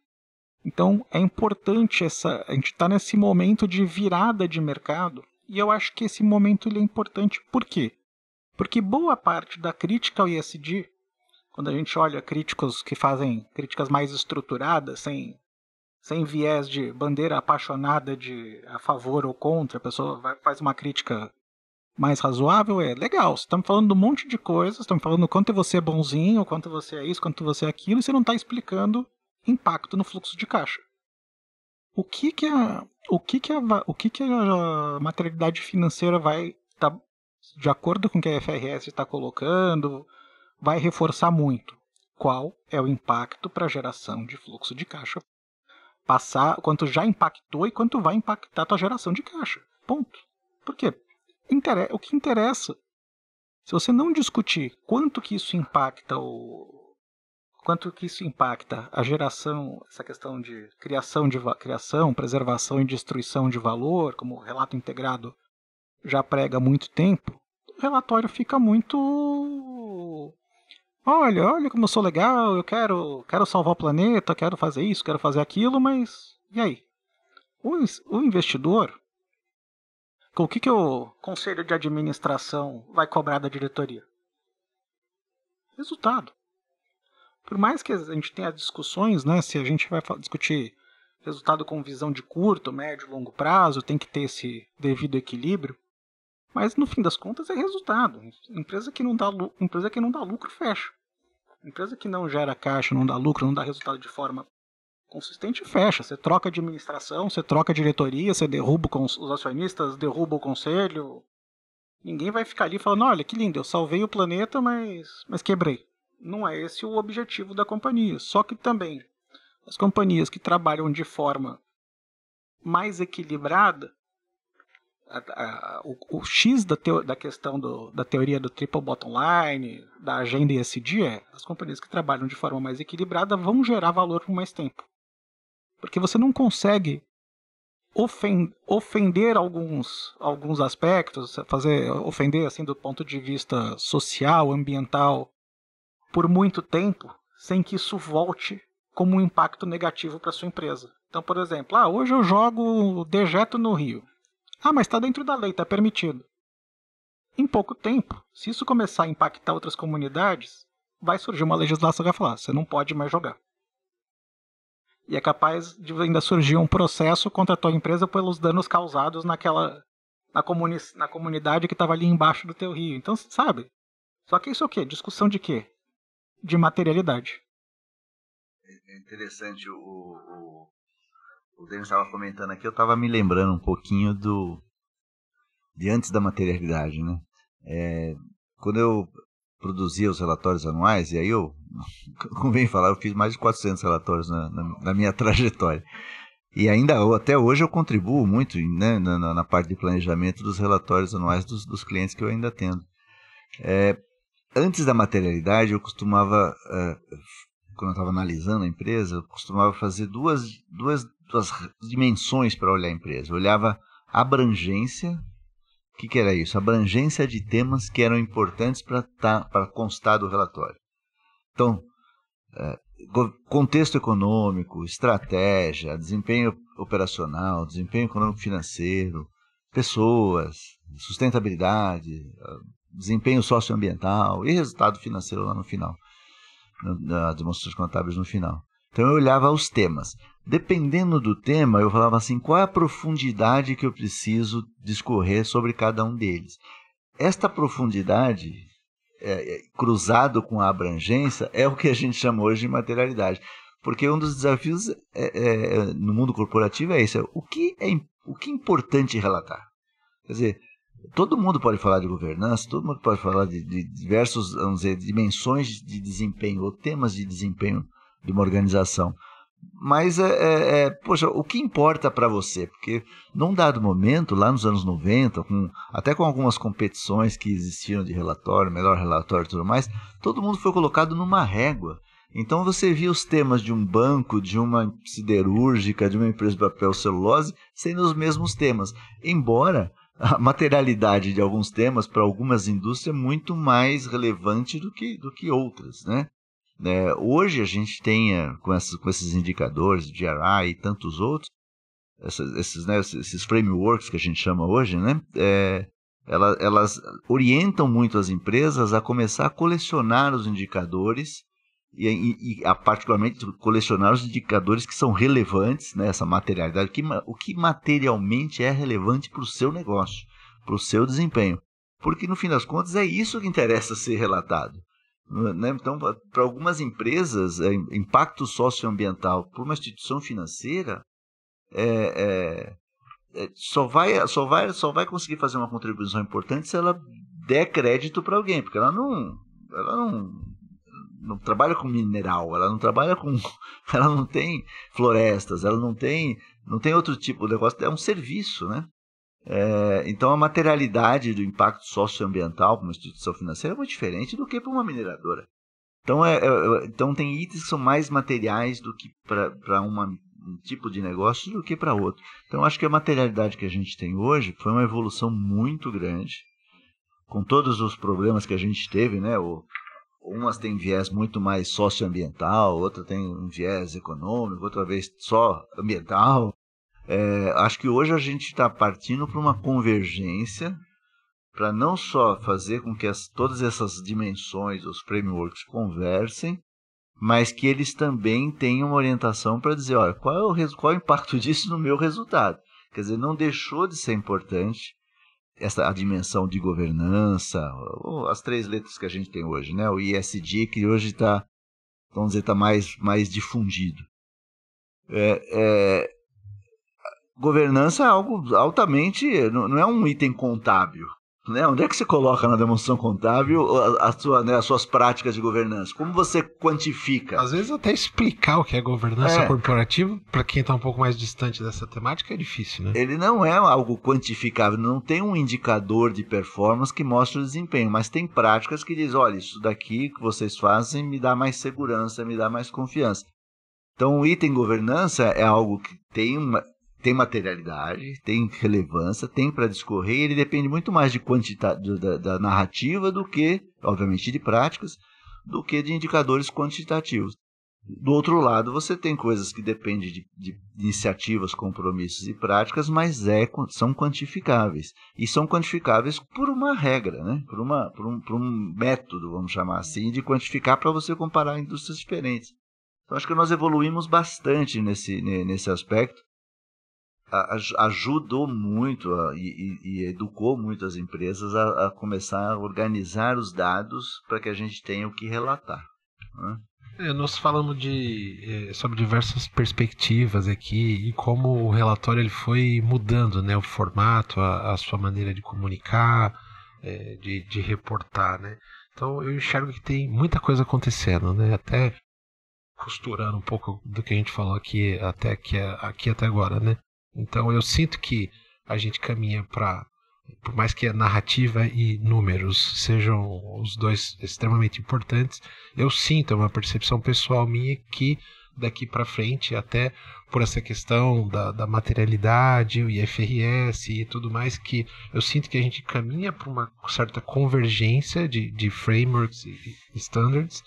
Então é importante a gente está nesse momento de virada de mercado, e eu acho que esse momento ele é importante. Por quê? Porque boa parte da crítica ao ESG, quando a gente olha críticos que fazem críticas mais estruturadas, sem viés de bandeira apaixonada a favor ou contra, a pessoa faz uma crítica mais razoável, legal, estamos falando de um monte de coisas, estamos falando quanto você é bonzinho, quanto você é isso, quanto você é aquilo, e você não está explicando impacto no fluxo de caixa. O que a materialidade financeira vai estar, de acordo com o que a FRS está colocando, vai reforçar muito? Qual é o impacto para a geração de fluxo de caixa? Quanto já impactou e quanto vai impactar a tua geração de caixa. Ponto. Por quê? O que interessa, se você não discutir quanto que isso impacta a geração, essa questão de criação, preservação e destruição de valor, como o relato integrado já prega há muito tempo, o relatório fica muito... Olha como eu sou legal, eu quero salvar o planeta, quero fazer isso, quero fazer aquilo, mas e aí? O investidor, o que o conselho de administração vai cobrar da diretoria? Resultado. Por mais que a gente tenha discussões, né, se a gente vai discutir resultado com visão de curto, médio e longo prazo, tem que ter esse devido equilíbrio, mas no fim das contas é resultado. Empresa que não dá lucro, fecha. Empresa que não gera caixa, não dá lucro, não dá resultado de forma consistente, fecha. Você troca a administração, você troca a diretoria, você derruba os acionistas, derruba o conselho. Ninguém vai ficar ali falando, olha que lindo, eu salvei o planeta, mas quebrei. Não é esse o objetivo da companhia. Só que também as companhias que trabalham de forma mais equilibrada, o X da questão da teoria do triple bottom line, da agenda ESG, as companhias que trabalham de forma mais equilibrada vão gerar valor por mais tempo. Porque você não consegue ofender alguns aspectos, ofender assim do ponto de vista social, ambiental, por muito tempo, sem que isso volte como um impacto negativo para sua empresa. Então, por exemplo, hoje eu jogo dejeto no rio. Mas está dentro da lei, está permitido. Em pouco tempo, se isso começar a impactar outras comunidades, vai surgir uma legislação que vai falar, você não pode mais jogar. E é capaz de ainda surgir um processo contra a tua empresa pelos danos causados na comunidade que estava ali embaixo do teu rio. Então, sabe? Só que isso é o quê? Discussão de quê? De materialidade. É interessante, o Denis estava comentando aqui, eu estava me lembrando um pouquinho de antes da materialidade, né? Quando eu produzia os relatórios anuais, e aí convém falar, eu fiz mais de 400 relatórios na minha trajetória. E até hoje eu contribuo muito, né, na parte de planejamento dos relatórios anuais dos clientes que eu ainda atendo. Antes da materialidade, eu costumava, quando eu estava analisando a empresa, eu costumava fazer duas dimensões para olhar a empresa. Eu olhava a abrangência. O que era isso? A abrangência de temas que eram importantes para constar do relatório. Então, contexto econômico, estratégia, desempenho operacional, desempenho econômico-financeiro, pessoas, sustentabilidade, desempenho socioambiental e resultado financeiro lá no final, das demonstrações contábeis no final. Então eu olhava os temas. Dependendo do tema, eu falava assim, qual é a profundidade que eu preciso discorrer sobre cada um deles. Esta profundidade, cruzado com a abrangência, é o que a gente chama hoje de materialidade. Porque um dos desafios no mundo corporativo é isso, o que é importante relatar. Quer dizer, todo mundo pode falar de governança, todo mundo pode falar de diversos, vamos dizer, dimensões de desempenho ou temas de desempenho de uma organização. Mas, poxa, o que importa para você? Porque num dado momento, lá nos anos 90, até com algumas competições que existiam de relatório, melhor relatório e tudo mais, todo mundo foi colocado numa régua. Então você via os temas de um banco, de uma siderúrgica, de uma empresa de papel celulose, sendo os mesmos temas. Embora a materialidade de alguns temas para algumas indústrias é muito mais relevante do que outras, né? Hoje a gente tem, com esses indicadores, GRI e tantos outros, esses frameworks que a gente chama hoje, né? Elas orientam muito as empresas a começar a colecionar os indicadores e particularmente colecionar os indicadores que são relevantes, né, essa materialidade, o que materialmente é relevante para o seu negócio, para o seu desempenho. Porque, no fim das contas, é isso que interessa ser relatado. né? Então, para algumas empresas, impacto socioambiental para uma instituição financeira só vai conseguir fazer uma contribuição importante se ela der crédito para alguém, porque ela não trabalha com mineral, ela não tem florestas, ela não tem outro tipo de negócio, é um serviço, né? Então a materialidade do impacto socioambiental para uma instituição financeira é muito diferente do que para uma mineradora. Então tem itens que são mais materiais do que para um tipo de negócio do que para outro. Então acho que a materialidade que a gente tem hoje foi uma evolução muito grande, com todos os problemas que a gente teve, né? Umas têm viés muito mais socioambiental, outra tem um viés econômico, outra vez só ambiental. Acho que hoje a gente está partindo para uma convergência para não só fazer com que todas essas dimensões, os frameworks, conversem, mas que eles também tenham uma orientação para dizer, olha, qual é o impacto disso no meu resultado? Quer dizer, não deixou de ser importante a dimensão de governança, as 3 letras que a gente tem hoje, né? O ESG, que hoje está, vamos dizer, está mais difundido. Governança é algo altamente, não é um item contábil, né? Onde é que você coloca na demonstração contábil as suas práticas de governança? Como você quantifica? Às vezes até explicar o que é governança corporativa, para quem está um pouco mais distante dessa temática, é difícil, né? Ele não é algo quantificável, não tem um indicador de performance que mostra o desempenho, mas tem práticas que dizem, olha, isso daqui que vocês fazem me dá mais segurança, me dá mais confiança. Então o item governança é algo que tem materialidade, tem relevância, tem para discorrer, ele depende muito mais de da narrativa do que, obviamente, de práticas, do que de indicadores quantitativos. Do outro lado, você tem coisas que dependem de iniciativas, compromissos e práticas, mas são quantificáveis. E são quantificáveis por uma regra, né? por um método, vamos chamar assim, de quantificar para você comparar indústrias diferentes. Então, acho que nós evoluímos bastante nesse aspecto. Ajudou muito e educou muito as empresas a começar a organizar os dados para que a gente tenha o que relatar, né? Nós falamos sobre diversas perspectivas aqui e como o relatório ele foi mudando, né, o formato, a sua maneira de comunicar, de reportar, né? Então eu enxergo que tem muita coisa acontecendo, né? Até costurando um pouco do que a gente falou aqui até agora, né? Então eu sinto que a gente caminha para, por mais que a narrativa e números sejam os dois extremamente importantes, eu sinto, é uma percepção pessoal minha, que daqui para frente, até por essa questão da materialidade, o IFRS e tudo mais, que eu sinto que a gente caminha para uma certa convergência de frameworks e standards,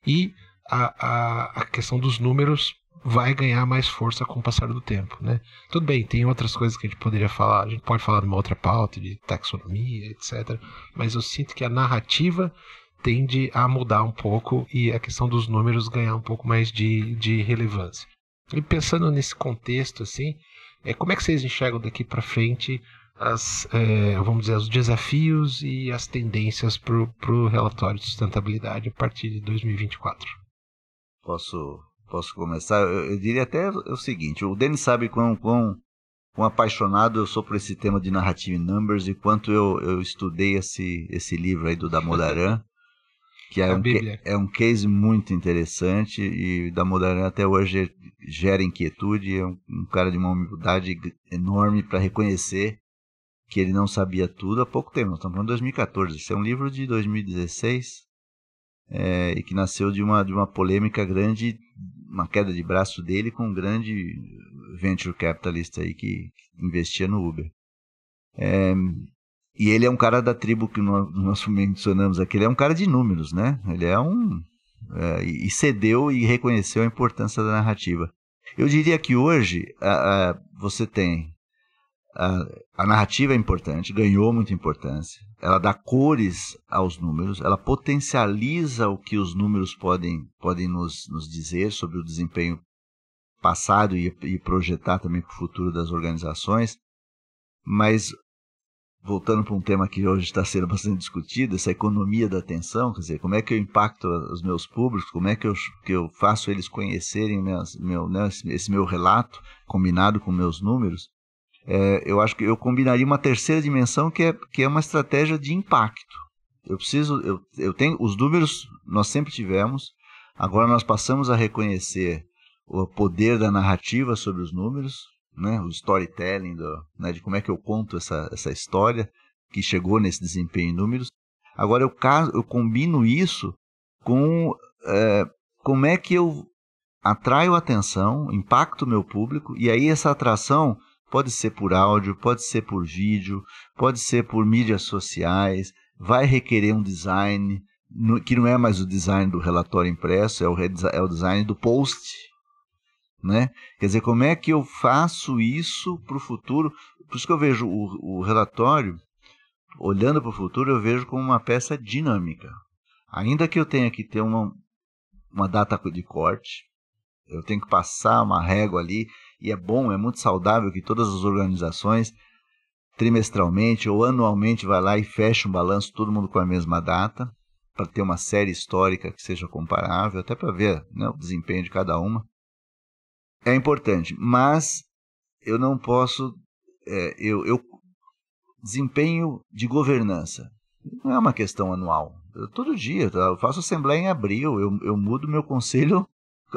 e a questão dos números vai ganhar mais força com o passar do tempo, né? Tudo bem, tem outras coisas que a gente poderia falar, a gente pode falar numa outra pauta, de taxonomia, etc. Mas eu sinto que a narrativa tende a mudar um pouco e a questão dos números ganhar um pouco mais de relevância. E pensando nesse contexto, assim, como é que vocês enxergam daqui para frente vamos dizer, os desafios e as tendências para o relatório de sustentabilidade a partir de 2024? Posso começar? Eu diria até o seguinte, o Denis sabe quão apaixonado eu sou por esse tema de Narrative Numbers e quanto eu estudei esse livro aí do Damodaran, que é um case muito interessante, e o Damodaran até hoje gera inquietude, é um cara de uma humildade enorme para reconhecer que ele não sabia tudo há pouco tempo. Nós estamos falando de 2014, esse é um livro de 2016, e que nasceu de uma polêmica grande, uma queda de braço dele com um grande venture capitalista aí que investia no Uber. E ele é um cara da tribo que nós mencionamos aqui, ele é um cara de números, né? Ele e cedeu e reconheceu a importância da narrativa. Eu diria que hoje você tem a narrativa é importante, ganhou muita importância, ela dá cores aos números, ela potencializa o que os números podem nos dizer sobre o desempenho passado e projetar também para o futuro das organizações, mas voltando para um tema que hoje está sendo bastante discutido, essa economia da atenção, quer dizer, como é que eu impacto os meus públicos, como é que eu faço eles conhecerem esse meu relato, combinado com meus números. Eu acho que eu combinaria uma terceira dimensão que é uma estratégia de impacto. Eu tenho os números, nós sempre tivemos, agora nós passamos a reconhecer o poder da narrativa sobre os números, né, o storytelling, né, de como é que eu conto essa história que chegou nesse desempenho em números. Agora eu combino isso com como é que eu atraio atenção, impacto o meu público, e aí essa atração pode ser por áudio, pode ser por vídeo, pode ser por mídias sociais, vai requerer um design, que não é mais o design do relatório impresso, é o design do post, né? Quer dizer, como é que eu faço isso para o futuro? Por isso que eu vejo o relatório, olhando para o futuro, eu vejo como uma peça dinâmica. Ainda que eu tenha que ter uma data de corte, eu tenho que passar uma régua ali, e é muito saudável que todas as organizações, trimestralmente ou anualmente, vai lá e feche um balanço, todo mundo com a mesma data, para ter uma série histórica que seja comparável, até para ver, né, o desempenho de cada uma. É importante, mas eu não posso... desempenho de governança não é uma questão anual. Todo dia, eu faço assembleia em abril, eu mudo meu conselho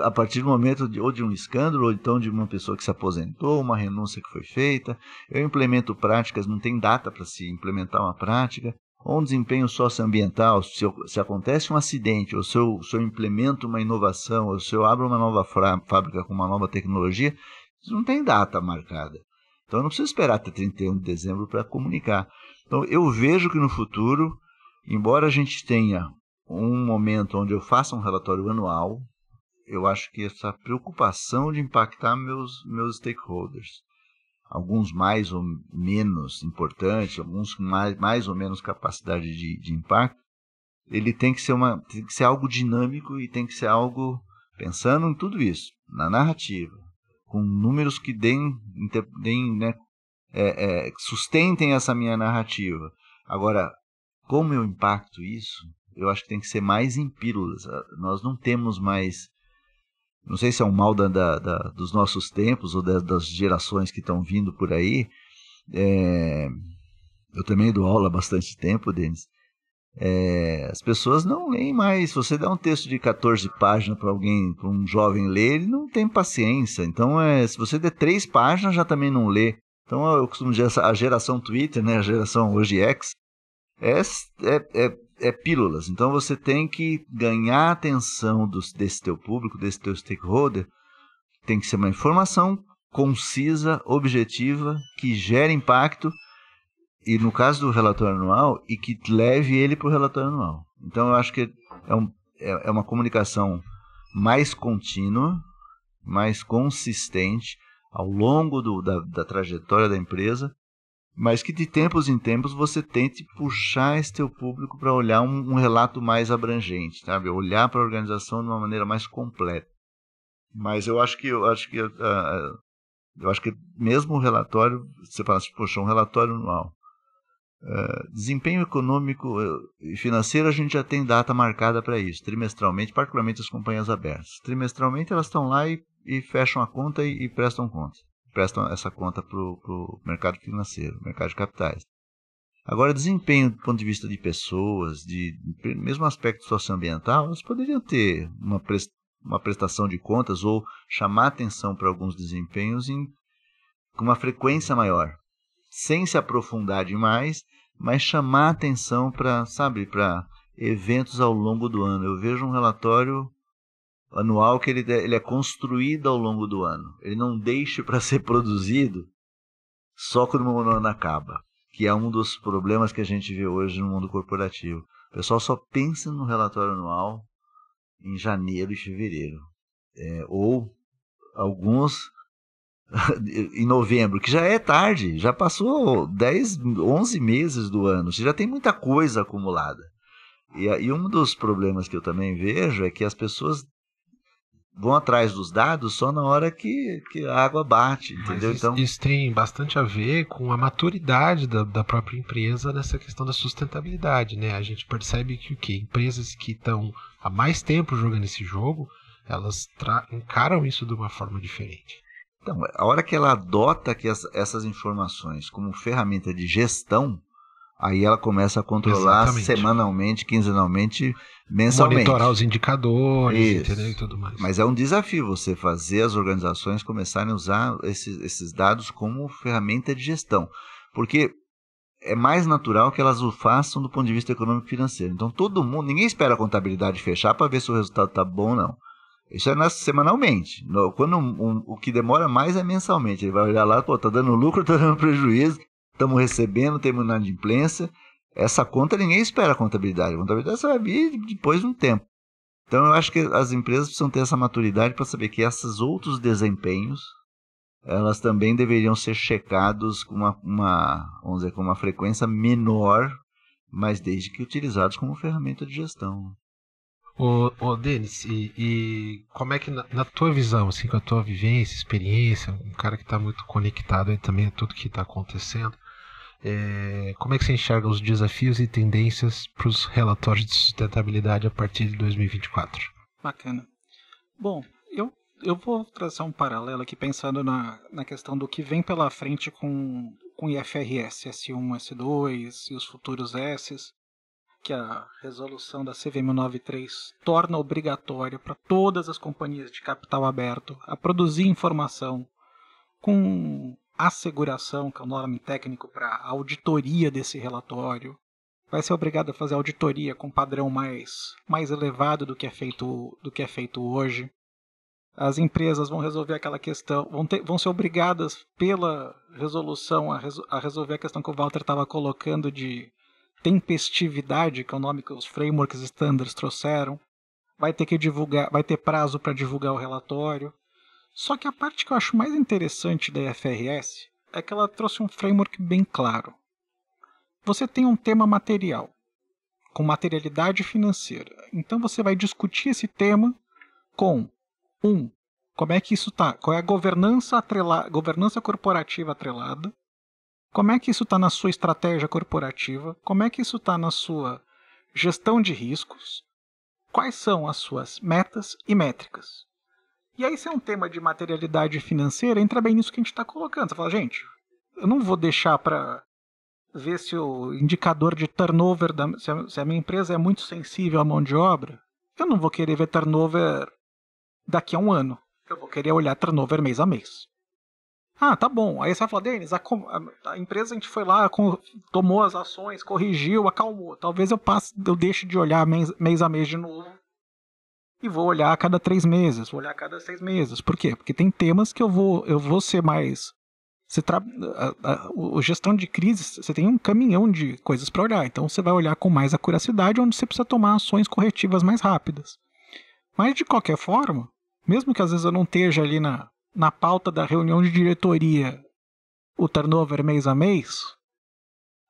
a partir do momento ou de um escândalo, ou então de uma pessoa que se aposentou, uma renúncia que foi feita. Eu implemento práticas, não tem data para se implementar uma prática. Ou um desempenho socioambiental, se acontece um acidente, ou se eu implemento uma inovação, ou se eu abro uma nova fábrica com uma nova tecnologia, isso não tem data marcada. Então eu não preciso esperar até 31 de dezembro para comunicar. Então eu vejo que no futuro, embora a gente tenha um momento onde eu faça um relatório anual, eu acho que essa preocupação de impactar meus stakeholders, alguns mais ou menos importantes, alguns com mais ou menos capacidade de impacto, ele tem que ser algo dinâmico e tem que ser algo pensando em tudo isso, na narrativa, com números que né, sustentem essa minha narrativa. Agora, como eu impacto isso, eu acho que tem que ser mais em pílulas. Nós não temos mais... Não sei se é um mal dos nossos tempos ou das gerações que estão vindo por aí. Eu também dou aula há bastante tempo, Denis. As pessoas não leem mais. Se você dá um texto de 14 páginas para um jovem ler, ele não tem paciência. Então, se você der 3 páginas, já também não lê. Então, eu costumo dizer, a geração Twitter, né, a geração hoje X, pílulas. Então você tem que ganhar a atenção desse teu público, desse teu stakeholder. Tem que ser uma informação concisa, objetiva, que gere impacto, e no caso do relatório anual, e que leve ele para o relatório anual. Então eu acho que é uma comunicação mais contínua, mais consistente ao longo da trajetória da empresa, mas que de tempos em tempos você tente puxar esse teu público para olhar um relato mais abrangente, sabe? Olhar para a organização de uma maneira mais completa. Mas eu acho que mesmo o relatório, você fala assim, poxa, um relatório anual, desempenho econômico e financeiro, a gente já tem data marcada para isso, trimestralmente, particularmente as companhias abertas. Trimestralmente elas estão lá e fecham a conta e prestam conta. Prestam essa conta para o mercado financeiro, mercado de capitais. Agora, desempenho do ponto de vista de pessoas, mesmo aspecto socioambiental, elas poderiam ter uma prestação de contas ou chamar atenção para alguns desempenhos com uma frequência maior, sem se aprofundar demais, mas chamar atenção para eventos ao longo do ano. Eu vejo um relatório anual que ele é construído ao longo do ano. Ele não deixa para ser produzido só quando o ano acaba, que é um dos problemas que a gente vê hoje no mundo corporativo. O pessoal só pensa no relatório anual em janeiro e fevereiro, ou alguns em novembro, que já é tarde, já passou 10, 11 meses do ano, você já tem muita coisa acumulada. E um dos problemas que eu também vejo é que as pessoas vão atrás dos dados só na hora que a água bate, entendeu? Mas isso tem bastante a ver com a maturidade da própria empresa nessa questão da sustentabilidade, né? A gente percebe que empresas que estão há mais tempo jogando esse jogo, elas encaram isso de uma forma diferente. Então, a hora que ela adota que essas informações como ferramenta de gestão, aí ela começa a controlar Exatamente. Semanalmente, quinzenalmente, mensalmente. Monitorar os indicadores, Isso. entendeu? E tudo mais. Mas é um desafio você fazer as organizações começarem a usar esses dados como ferramenta de gestão. Porque é mais natural que elas o façam do ponto de vista econômico e financeiro. Então ninguém espera a contabilidade fechar para ver se o resultado está bom ou não. Isso é semanalmente. Quando o que demora mais é mensalmente. Ele vai olhar lá, está dando lucro, está dando prejuízo, estamos recebendo, temos inadimplência. Essa conta ninguém espera a contabilidade. A contabilidade você vai vir depois de um tempo. Então eu acho que as empresas precisam ter essa maturidade para saber que esses outros desempenhos, elas também deveriam ser checados com vamos dizer, com uma frequência menor, mas desde que utilizados como ferramenta de gestão. Denis, e como é que na tua visão, assim, com a tua vivência, experiência, um cara que está muito conectado aí também a tudo que está acontecendo, como é que você enxerga os desafios e tendências para os relatórios de sustentabilidade a partir de 2024? Bacana. Bom, eu vou traçar um paralelo aqui pensando na questão do que vem pela frente com o IFRS, S1, S2 e os futuros S's, que a resolução da CVM 93 torna obrigatória para todas as companhias de capital aberto a produzir informação com asseguração, que é o nome técnico para a auditoria desse relatório. Vai ser obrigado a fazer auditoria com padrão mais elevado do que é feito hoje. As empresas vão resolver aquela questão, vão ser obrigadas pela resolução a resolver a questão que o Walter estava colocando de tempestividade, que é o nome que os frameworks standards trouxeram. Vai ter prazo para divulgar o relatório. Só que a parte que eu acho mais interessante da IFRS é que ela trouxe um framework bem claro. Você tem um tema material, com materialidade financeira. Então você vai discutir esse tema com como é que isso está? Qual é a governança corporativa atrelada? Como é que isso está na sua estratégia corporativa? Como é que isso está na sua gestão de riscos? Quais são as suas metas e métricas? E aí, se é um tema de materialidade financeira, entra bem nisso que a gente está colocando. Você fala, gente, eu não vou deixar para ver se o indicador de turnover, se a minha empresa é muito sensível à mão de obra, eu não vou querer ver turnover daqui a um ano. Eu vou querer olhar turnover mês a mês. Ah, tá bom. Aí você vai falar, Denis, a empresa, a gente foi lá, tomou as ações, corrigiu, acalmou. Talvez eu deixe de olhar mês a mês de novo e vou olhar a cada 3 meses, vou olhar a cada 6 meses. Por quê? Porque tem temas que eu vou ser mais... A gestão de crise, você tem um caminhão de coisas para olhar. Então você vai olhar com mais acuracidade onde você precisa tomar ações corretivas mais rápidas. Mas de qualquer forma, mesmo que às vezes eu não esteja ali na pauta da reunião de diretoria o turnover mês a mês,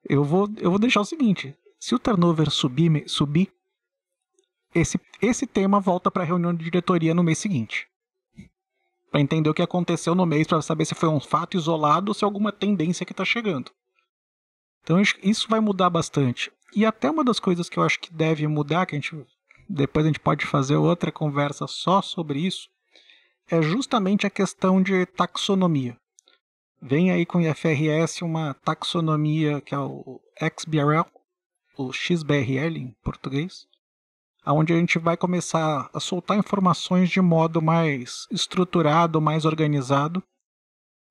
eu vou deixar o seguinte: se o turnover subir esse tema volta para a reunião de diretoria no mês seguinte, para entender o que aconteceu no mês, para saber se foi um fato isolado ou se é alguma tendência que está chegando. Então isso vai mudar bastante. E até uma das coisas que eu acho que deve mudar, que depois a gente pode fazer outra conversa só sobre isso, é justamente a questão de taxonomia. Vem aí com o IFRS uma taxonomia que é o XBRL, o XBRL em português, onde a gente vai começar a soltar informações de modo mais estruturado, mais organizado,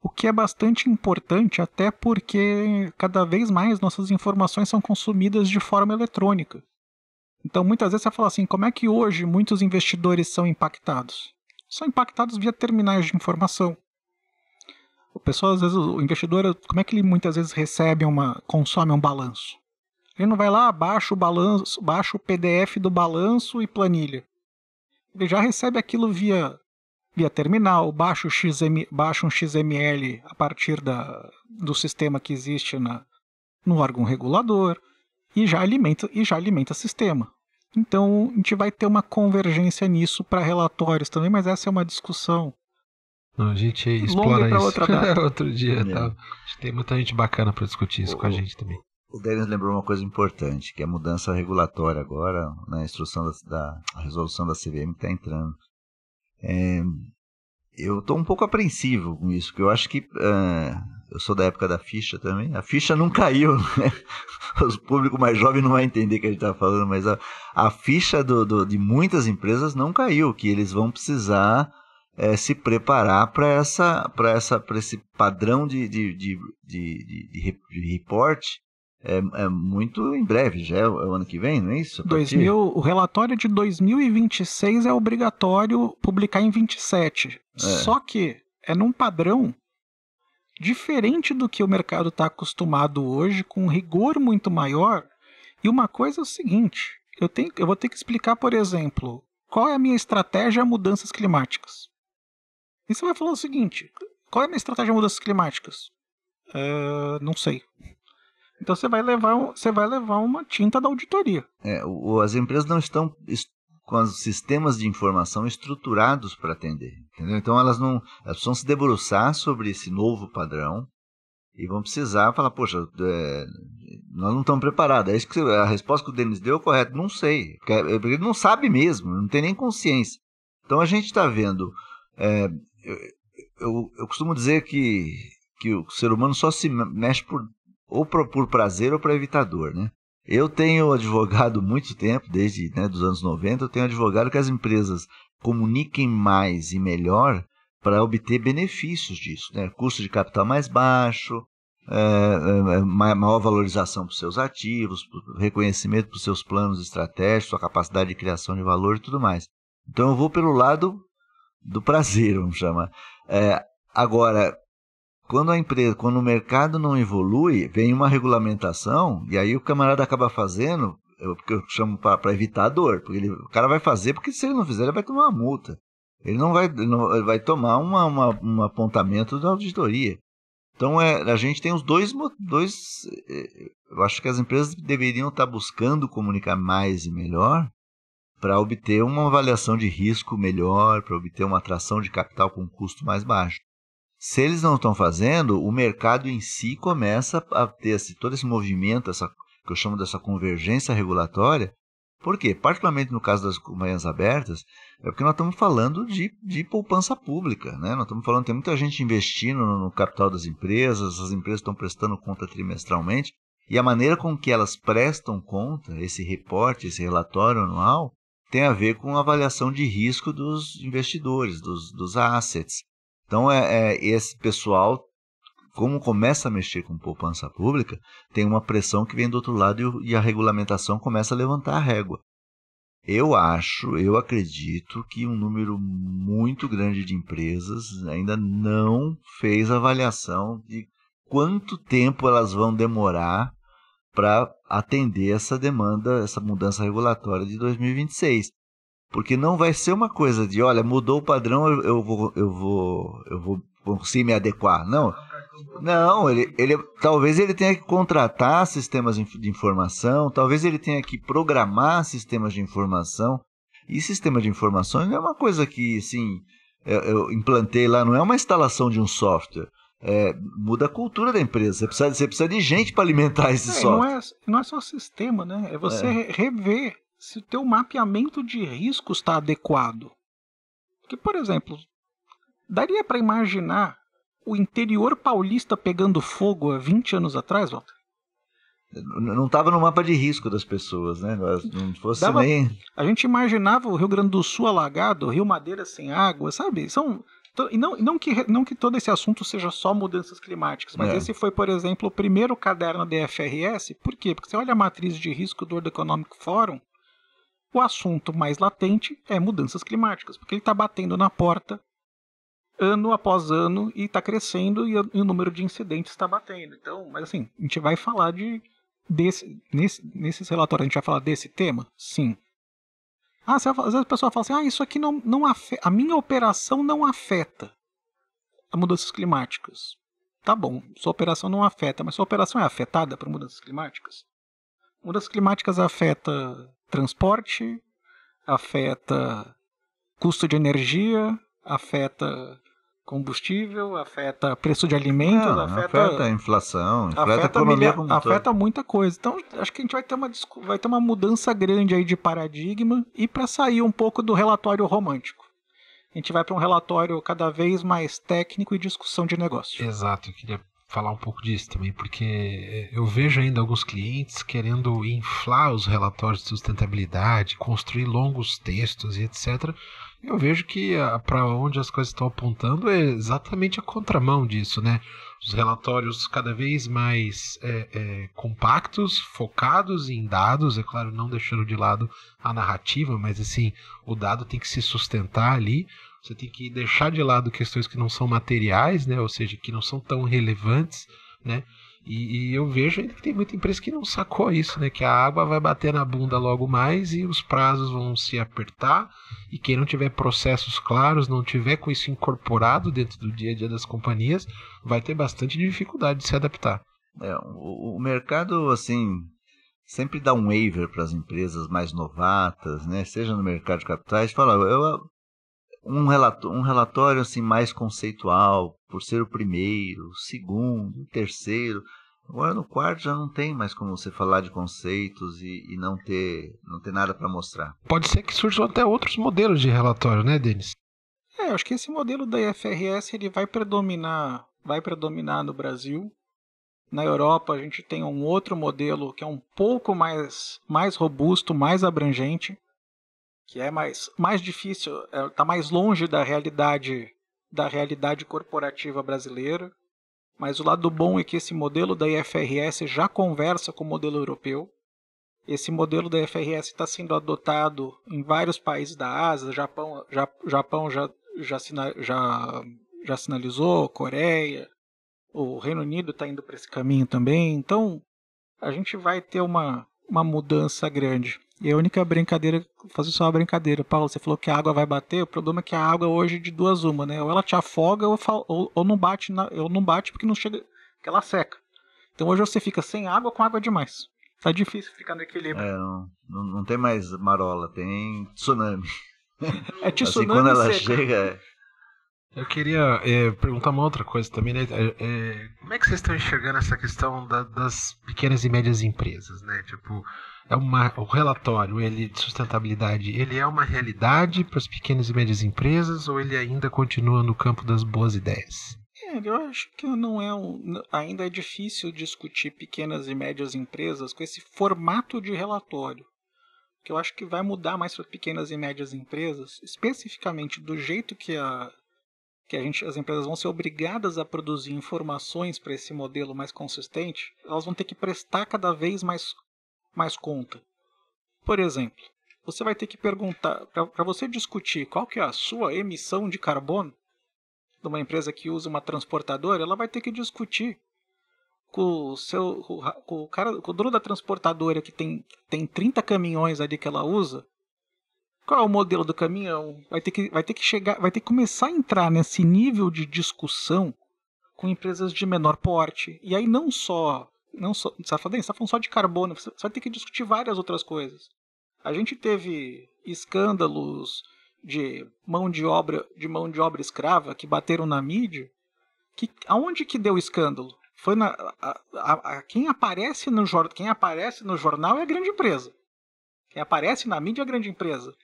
o que é bastante importante até porque cada vez mais nossas informações são consumidas de forma eletrônica. Então muitas vezes você fala assim, como é que hoje muitos investidores são impactados? São impactados via terminais de informação. O investidor, como é que ele muitas vezes consome um balanço? Ele não vai lá, baixa o PDF do balanço e planilha. Ele já recebe aquilo via terminal, baixa um XML a partir do sistema que existe no órgão regulador e já alimenta o sistema. Então, a gente vai ter uma convergência nisso para relatórios também, mas essa é uma discussão Não, a gente longa explora para isso outra data. outro dia. É. Tá? Acho que tem muita gente bacana para discutir isso com a gente também. O Denis lembrou uma coisa importante, que é a mudança regulatória agora, na instrução a resolução da CVM que está entrando. Eu estou um pouco apreensivo com isso, porque eu acho que eu sou da época da ficha também. A ficha não caiu, né? O público mais jovem não vai entender o que a gente está falando, mas a ficha de muitas empresas não caiu, que eles vão precisar se preparar para esse padrão de reporte muito em breve, já é o ano que vem, não é isso? O relatório de 2026 é obrigatório publicar em 27. Só que é num padrão diferente do que o mercado está acostumado hoje, com um rigor muito maior. E uma coisa é o seguinte, eu vou ter que explicar, por exemplo, qual é a minha estratégia a mudanças climáticas. E você vai falar o seguinte, qual é a minha estratégia a mudanças climáticas? Não sei. Então você vai levar uma tinta da auditoria. As empresas não estão com os sistemas de informação estruturados para atender. Entendeu? Então elas precisam se debruçar sobre esse novo padrão e vão precisar falar, poxa, nós não estamos preparados. É isso que a resposta que o Denis deu é correta. Não sei. Porque ele não sabe mesmo, não tem nem consciência. Então a gente está vendo... Eu costumo dizer que o ser humano só se mexe ou por prazer ou para evitar dor, né? Eu tenho advogado muito tempo, desde dos anos 90, eu tenho advogado que as empresas comuniquem mais e melhor para obter benefícios disso, né? Custo de capital mais baixo, maior valorização para os seus ativos, reconhecimento para os seus planos estratégicos, sua capacidade de criação de valor e tudo mais. Então eu vou pelo lado do prazer, vamos chamar. Agora, quando o mercado não evolui, vem uma regulamentação, e aí o camarada acaba fazendo, porque eu chamo para evitar a dor, porque o cara vai fazer, porque se ele não fizer, ele vai tomar uma multa. Ele vai tomar um apontamento da auditoria. Então, a gente tem os dois. Eu acho que as empresas deveriam estar buscando comunicar mais e melhor para obter uma avaliação de risco melhor, para obter uma atração de capital com custo mais baixo. Se eles não estão fazendo, o mercado em si começa a ter todo esse movimento, que eu chamo dessa convergência regulatória. Por quê? Particularmente no caso das companhias abertas, é porque nós estamos falando de poupança pública, né? Nós estamos falando, tem muita gente investindo no capital das empresas, as empresas estão prestando conta trimestralmente, e a maneira com que elas prestam conta, esse reporte, esse relatório anual, tem a ver com a avaliação de risco dos investidores, dos assets. Então, esse pessoal, como começa a mexer com poupança pública, tem uma pressão que vem do outro lado e a regulamentação começa a levantar a régua. Eu acredito que um número muito grande de empresas ainda não fez avaliação de quanto tempo elas vão demorar para atender essa demanda, essa mudança regulatória de 2026. Porque não vai ser uma coisa de, olha, mudou o padrão, eu vou conseguir me adequar. Não, talvez ele tenha que contratar sistemas de informação, talvez ele tenha que programar sistemas de informação. E sistema de informação não é uma coisa que, assim, eu implantei lá, não é uma instalação de um software. Muda a cultura da empresa. Você precisa de gente para alimentar esse software. Não é só sistema, né? É você rever se o teu mapeamento de riscos está adequado. Porque, por exemplo, daria para imaginar o interior paulista pegando fogo há 20 anos atrás, Walter? Não estava no mapa de risco das pessoas, né? Não fosse nem... A gente imaginava o Rio Grande do Sul alagado, o Rio Madeira sem água, sabe? Não que todo esse assunto seja só mudanças climáticas, mas esse foi, por exemplo, o primeiro caderno da FRS. Por quê? Porque você olha a matriz de risco do World Economic Forum, o assunto mais latente é mudanças climáticas, porque ele está batendo na porta ano após ano e está crescendo e o número de incidentes está batendo. Então, mas assim, a gente vai falar nesses relatórios, a gente vai falar desse tema? Sim. Às vezes a pessoa fala assim, isso aqui não afeta, a minha operação não afeta as mudanças climáticas. Tá bom, sua operação não afeta, mas sua operação é afetada por mudanças climáticas? Mudanças climáticas afeta transporte, afeta custo de energia, afeta combustível, afeta preço de alimentos, afeta a inflação, afeta a economia como um todo. Afeta muita coisa. Então, acho que a gente vai ter uma mudança grande aí de paradigma e para sair um pouco do relatório romântico. A gente vai para um relatório cada vez mais técnico e discussão de negócio. Exato, eu queria falar um pouco disso também, porque eu vejo ainda alguns clientes querendo inflar os relatórios de sustentabilidade, construir longos textos e etc. Eu vejo que para onde as coisas estão apontando é exatamente a contramão disso, né? Os relatórios cada vez mais compactos, focados em dados, é claro, não deixando de lado a narrativa, mas assim, o dado tem que se sustentar ali. Você tem que deixar de lado questões que não são materiais, né? Ou seja, que não são tão relevantes, né? E eu vejo ainda que tem muita empresa que não sacou isso, né? Que a água vai bater na bunda logo mais e os prazos vão se apertar. E quem não tiver processos claros, não tiver com isso incorporado dentro do dia a dia das companhias, vai ter bastante dificuldade de se adaptar. O mercado, assim, sempre dá um waiver para as empresas mais novatas, né? Seja no mercado de capitais, fala, um relatório assim, mais conceitual, por ser o primeiro, o segundo, o terceiro. Agora no quarto já não tem mais como você falar de conceitos e não ter nada para mostrar. Pode ser que surjam até outros modelos de relatório, né, Denis? Acho que esse modelo da IFRS ele vai predominar no Brasil. Na Europa a gente tem um outro modelo que é um pouco mais robusto, mais abrangente, que é mais difícil, está mais longe da realidade corporativa brasileira. Mas o lado bom é que esse modelo da IFRS já conversa com o modelo europeu. Esse modelo da IFRS está sendo adotado em vários países da Ásia. Japão já sinalizou, Coreia, o Reino Unido está indo para esse caminho também. Então, a gente vai ter uma mudança grande. E a única brincadeira, vou fazer só uma brincadeira, Paulo, você falou que a água vai bater, o problema é que a água hoje é de duas uma, né? Ou ela te afoga ou não bate, ou não bate porque não chega, porque ela seca. Então hoje você fica sem água com água demais. Tá difícil ficar no equilíbrio. Não tem mais marola, tem tsunami. É tsunami assim, quando ela seca. chega... Eu queria perguntar uma outra coisa também, né? Como é que vocês estão enxergando essa questão das pequenas e médias empresas, né? Tipo, o relatório de sustentabilidade, ele é uma realidade para as pequenas e médias empresas ou ele ainda continua no campo das boas ideias? Eu acho que não ainda é difícil discutir pequenas e médias empresas com esse formato de relatório. Que eu acho que vai mudar mais para pequenas e médias empresas, especificamente do jeito que as empresas vão ser obrigadas a produzir informações para esse modelo mais consistente, elas vão ter que prestar cada vez mais conta. Por exemplo, você vai ter que perguntar, para você discutir qual que é a sua emissão de carbono de uma empresa que usa uma transportadora, ela vai ter que discutir com o dono da transportadora que tem 30 caminhões ali que ela usa. Qual é o modelo do caminhão? Vai ter que começar a entrar nesse nível de discussão com empresas de menor porte. E aí não só você está falando só de carbono, você vai ter que discutir várias outras coisas. A gente teve escândalos de mão de obra escrava que bateram na mídia. Aonde que deu escândalo? Foi quem aparece no jornal é a grande empresa. Quem aparece na mídia é a grande empresa.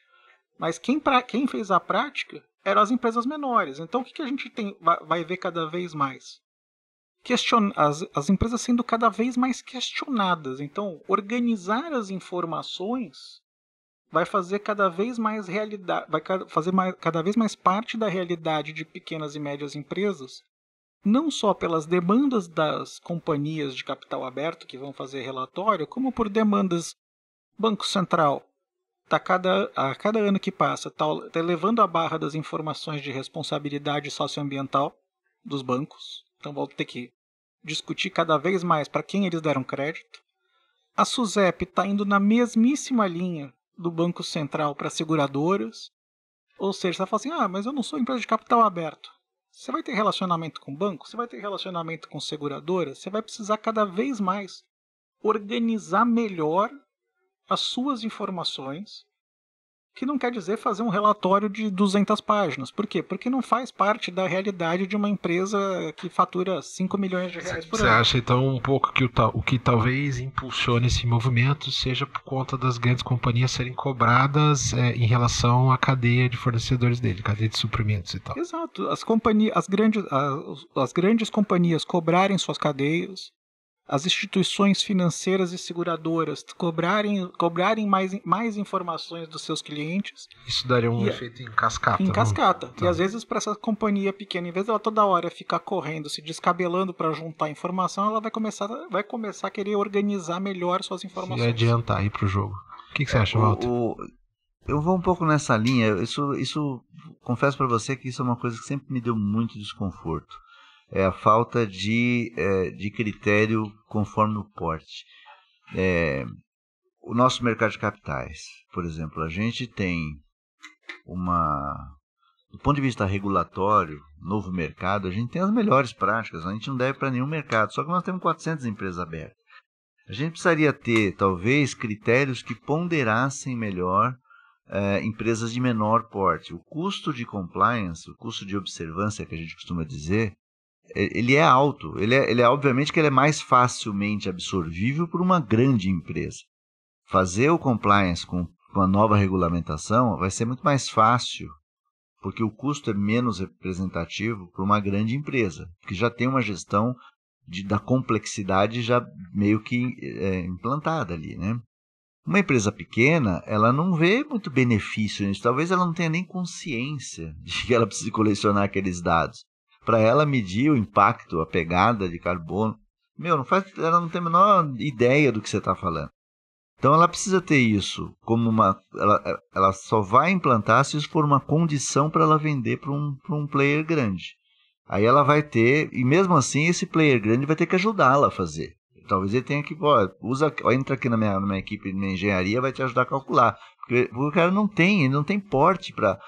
Mas quem fez a prática eram as empresas menores. Então o que a gente vai ver cada vez mais? As empresas sendo cada vez mais questionadas. Então, organizar as informações vai fazer cada vez mais cada vez mais parte da realidade de pequenas e médias empresas, não só pelas demandas das companhias de capital aberto que vão fazer relatório, como por demandas Banco Central. A cada ano que passa, está elevando a barra das informações de responsabilidade socioambiental dos bancos. Então vão ter que discutir cada vez mais para quem eles deram crédito. A SUSEP está indo na mesmíssima linha do Banco Central para seguradoras. Ou seja, você vai falar assim, mas eu não sou empresa de capital aberto. Você vai ter relacionamento com banco? Você vai ter relacionamento com seguradoras? Você vai precisar cada vez mais organizar melhor as suas informações, que não quer dizer fazer um relatório de 200 páginas. Por quê? Porque não faz parte da realidade de uma empresa que fatura 5 milhões de reais por Você ano. acha então um pouco que o que talvez impulsione esse movimento seja por conta das grandes companhias serem cobradas em relação à cadeia de fornecedores dele, cadeia de suprimentos e tal? Exato. As grandes companhias cobrarem suas cadeias, as instituições financeiras e seguradoras cobrarem mais informações dos seus clientes. Isso daria um efeito em cascata. Em cascata. Tá. E às vezes para essa companhia pequena, em vez dela toda hora ficar correndo, se descabelando para juntar informação, ela vai começar a querer organizar melhor suas informações. E adiantar aí pro jogo. O que você acha, Walter? Eu vou um pouco nessa linha. Isso confesso para você que isso é uma coisa que sempre me deu muito desconforto. É a falta de critério conforme o porte. O nosso mercado de capitais, por exemplo, a gente tem do ponto de vista regulatório, novo mercado, a gente tem as melhores práticas, a gente não deve para nenhum mercado, só que nós temos 400 empresas abertas. A gente precisaria ter, talvez, critérios que ponderassem melhor empresas de menor porte. O custo de compliance, o custo de observância, que a gente costuma dizer, ele é alto. Ele é obviamente que ele é mais facilmente absorvível por uma grande empresa. Fazer o compliance com a nova regulamentação vai ser muito mais fácil, porque o custo é menos representativo para uma grande empresa, que já tem uma gestão da complexidade já meio que implantada ali, né? Uma empresa pequena, ela não vê muito benefício nisso. Talvez ela não tenha nem consciência de que ela precisa colecionar aqueles dados. Para ela medir o impacto, a pegada de carbono, ela não tem a menor ideia do que você está falando. Então ela precisa ter isso como ela só vai implantar se isso for uma condição para ela vender para um player grande. Aí ela vai ter, e mesmo assim esse player grande vai ter que ajudá-la a fazer. Talvez ele tenha que, entra aqui na minha equipe de engenharia, vai te ajudar a calcular. Porque o cara não tem porte para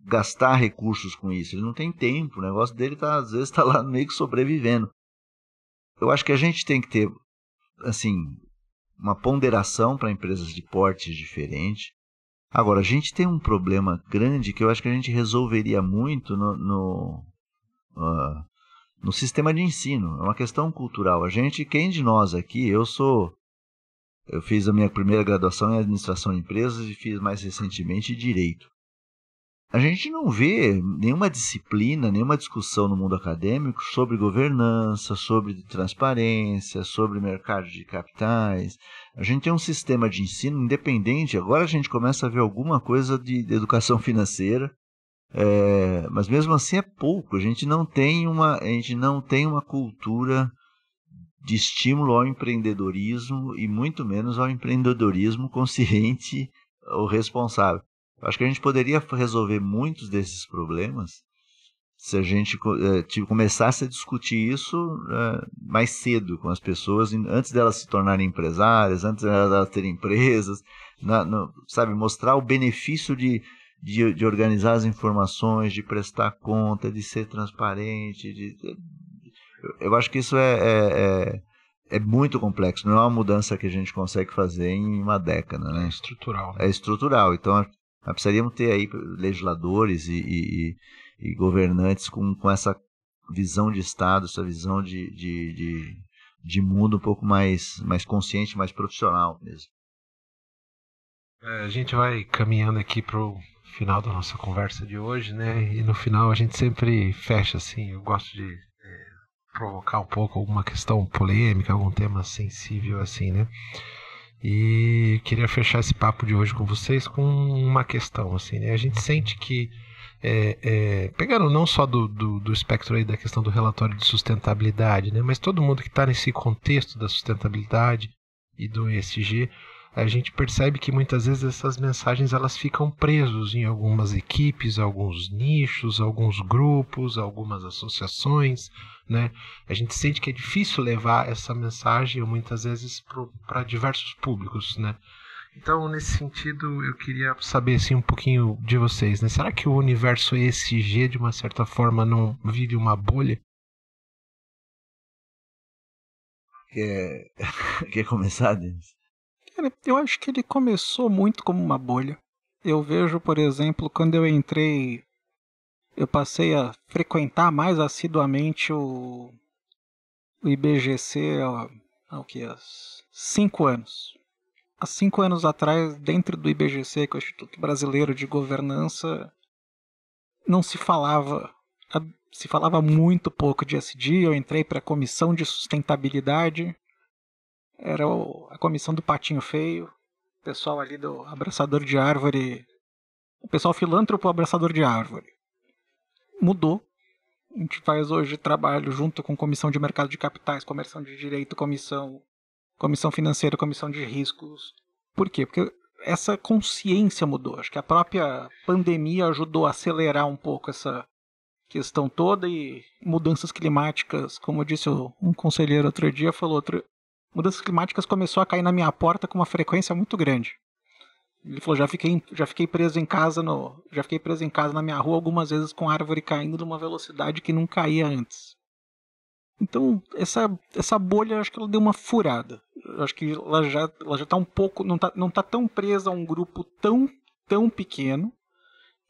gastar recursos com isso, ele não tem tempo, o negócio dele às vezes está lá meio que sobrevivendo. Eu acho que a gente tem que ter, assim, uma ponderação para empresas de portes diferentes. Agora, a gente tem um problema grande que eu acho que a gente resolveria muito no sistema de ensino. É uma questão cultural. Quem de nós aqui, eu fiz a minha primeira graduação em administração de empresas e fiz mais recentemente direito. A gente não vê nenhuma disciplina, nenhuma discussão no mundo acadêmico sobre governança, sobre transparência, sobre mercado de capitais. A gente tem um sistema de ensino independente. Agora a gente começa a ver alguma coisa de educação financeira, mas mesmo assim é pouco. A gente não tem uma cultura de estímulo ao empreendedorismo e muito menos ao empreendedorismo consciente ou responsável. Acho que a gente poderia resolver muitos desses problemas se a gente começasse a discutir isso mais cedo com as pessoas, antes delas se tornarem empresárias, antes delas terem empresas, sabe, mostrar o benefício de organizar as informações, de prestar conta, de ser transparente. Eu acho que isso é muito complexo, não é uma mudança que a gente consegue fazer em uma década, né? É estrutural. Né? É estrutural, então nós precisaríamos ter aí legisladores e governantes com essa visão de Estado, essa visão de mundo um pouco mais consciente, mais profissional mesmo. A gente vai caminhando aqui para o final da nossa conversa de hoje, né? E no final a gente sempre fecha assim. Eu gosto de provocar um pouco alguma questão polêmica, algum tema sensível assim, né? E queria fechar esse papo de hoje com vocês com uma questão assim, né? A gente sente que pegando não só do espectro aí da questão do relatório de sustentabilidade, né? Mas todo mundo que está nesse contexto da sustentabilidade e do ESG, a gente percebe que muitas vezes essas mensagens elas ficam presas em algumas equipes, alguns nichos, alguns grupos, algumas associações, né? A gente sente que é difícil levar essa mensagem muitas vezes para diversos públicos, né? Então, nesse sentido, eu queria saber assim, um pouquinho de vocês, né? Será que o universo ESG, de uma certa forma, não vive uma bolha? Quer começar, Denis? Eu acho que ele começou muito como uma bolha. Eu vejo, por exemplo, quando eu entrei, eu passei a frequentar mais assiduamente o IBGC há 5 anos. Há 5 anos atrás, dentro do IBGC, que é o Instituto Brasileiro de Governança, não se falava muito pouco de ESG. Eu entrei para a Comissão de Sustentabilidade, era a comissão do Patinho Feio, o pessoal ali do Abraçador de Árvore, o pessoal filântropo Abraçador de Árvore. Mudou. A gente faz hoje trabalho junto com Comissão de Mercado de Capitais, Comissão de Direito, Comissão Financeira, Comissão de Riscos. Por quê? Porque essa consciência mudou. Acho que a própria pandemia ajudou a acelerar um pouco essa questão toda, e mudanças climáticas, como disse um conselheiro outro dia, mudanças climáticas começou a cair na minha porta com uma frequência muito grande. Ele falou, já fiquei preso em casa na minha rua algumas vezes com árvore caindo numa velocidade que não caía antes. Então, essa bolha, acho que ela deu uma furada. Acho que ela já tá um pouco, não tá tão presa a um grupo tão pequeno.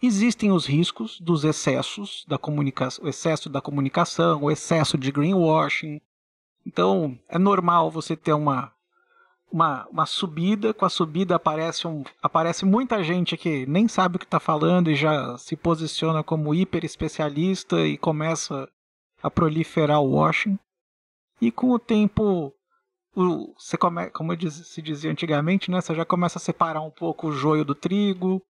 Existem os riscos dos excessos da comunicação, o excesso da comunicação, o excesso de greenwashing. Então, é normal você ter uma subida. Com a subida aparece muita gente que nem sabe o que está falando e já se posiciona como hiper especialista e começa a proliferar o washing. E com o tempo, como se dizia antigamente, né, você já começa a separar um pouco o joio do trigo.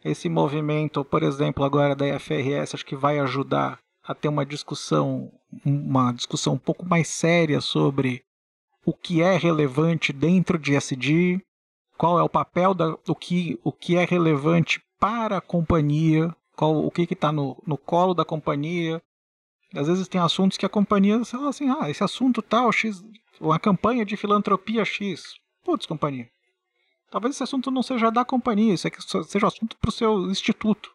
Esse movimento, por exemplo, agora da IFRS, acho que vai ajudar a ter uma discussão um pouco mais séria sobre o que é relevante dentro de ESG, qual é o papel o que é relevante para a companhia, o que está no colo da companhia. Às vezes tem assuntos que a companhia fala assim, esse assunto tal, X, uma campanha de filantropia X. Putz, companhia, talvez esse assunto não seja da companhia, isso aqui seja assunto para o seu instituto,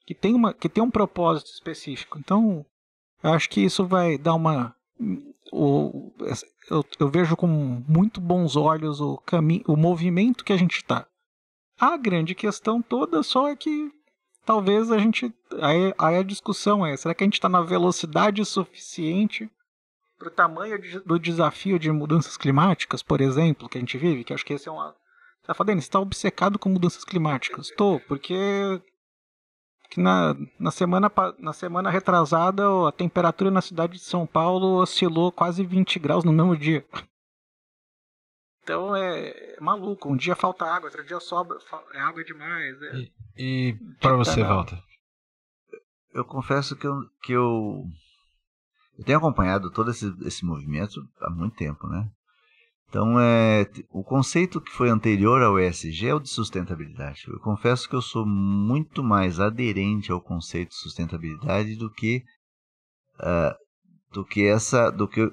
que tem um propósito específico. Então, eu acho que isso vai dar eu vejo com muito bons olhos o movimento que a gente está. A grande questão toda só é que talvez aí a discussão é, será que a gente está na velocidade suficiente para o tamanho do desafio de mudanças climáticas, por exemplo, que a gente vive? Que acho que esse é uma... Você está falando, você está obcecado com mudanças climáticas. Estou, porque na semana retrasada a temperatura na cidade de São Paulo oscilou quase 20 graus no mesmo dia. Então é maluco. Um dia falta água, outro dia sobra, é água demais. E para você, Walter? Eu confesso que eu tenho acompanhado todo esse movimento há muito tempo, né? Então, o conceito que foi anterior ao ESG é o de sustentabilidade. Eu confesso que eu sou muito mais aderente ao conceito de sustentabilidade do que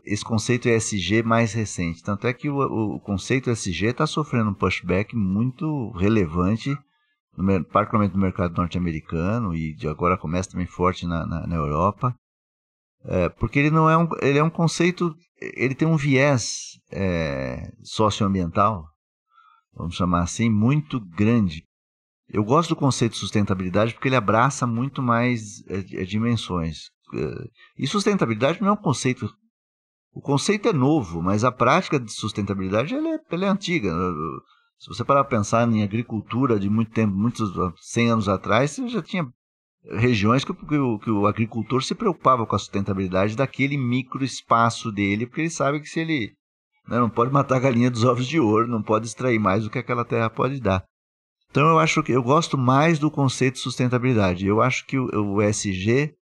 esse conceito ESG mais recente. Tanto é que o conceito ESG está sofrendo um pushback muito relevante, particularmente no mercado norte-americano, e agora começa também forte na Europa. Porque ele é um conceito, ele tem um viés socioambiental, vamos chamar assim, muito grande. Eu gosto do conceito de sustentabilidade porque ele abraça muito mais dimensões. E sustentabilidade não é um conceito... O conceito é novo, mas a prática de sustentabilidade ela é antiga. Se você parar para pensar em agricultura de muito tempo, 100 anos atrás, você já tinha regiões que o agricultor se preocupava com a sustentabilidade daquele micro espaço dele, porque ele sabe que se ele não pode matar a galinha dos ovos de ouro, não pode extrair mais do que aquela terra pode dar. Então eu gosto mais do conceito de sustentabilidade. Eu acho que o ESG,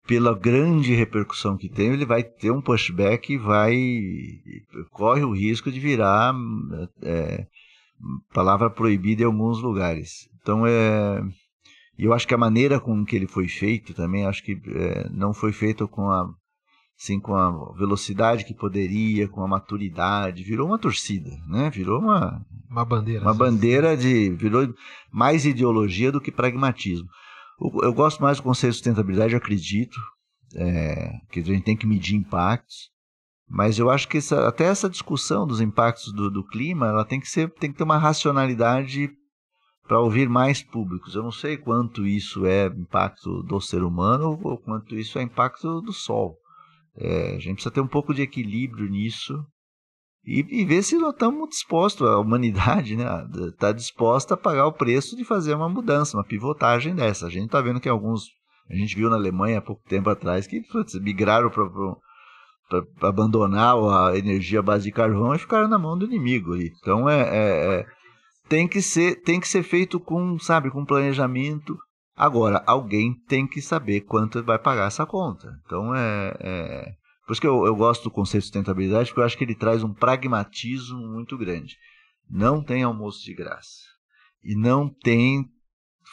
pela grande repercussão que tem, ele vai ter um pushback e corre o risco de virar palavra proibida em alguns lugares. Então e eu acho que a maneira com que ele foi feito também, acho que não foi feito com a velocidade que poderia, com a maturidade. Virou uma torcida, né? Virou uma bandeira. Uma bandeira virou mais ideologia do que pragmatismo. Eu gosto mais do conceito de sustentabilidade, eu acredito que a gente tem que medir impactos. Mas eu acho que até essa discussão dos impactos do clima, ela tem que ter uma racionalidade para ouvir mais públicos. Eu não sei quanto isso é impacto do ser humano ou quanto isso é impacto do Sol. A gente precisa ter um pouco de equilíbrio nisso e ver se nós estamos dispostos, a humanidade, né, está disposta a pagar o preço de fazer uma mudança, uma pivotagem dessa. A gente está vendo que a gente viu na Alemanha há pouco tempo atrás que migraram para abandonar a energia à base de carvão e ficaram na mão do inimigo ali. Então tem que ser feito com planejamento. Agora, alguém tem que saber quanto vai pagar essa conta. Então por isso que eu gosto do conceito de sustentabilidade, porque eu acho que ele traz um pragmatismo muito grande. Não tem almoço de graça. E não tem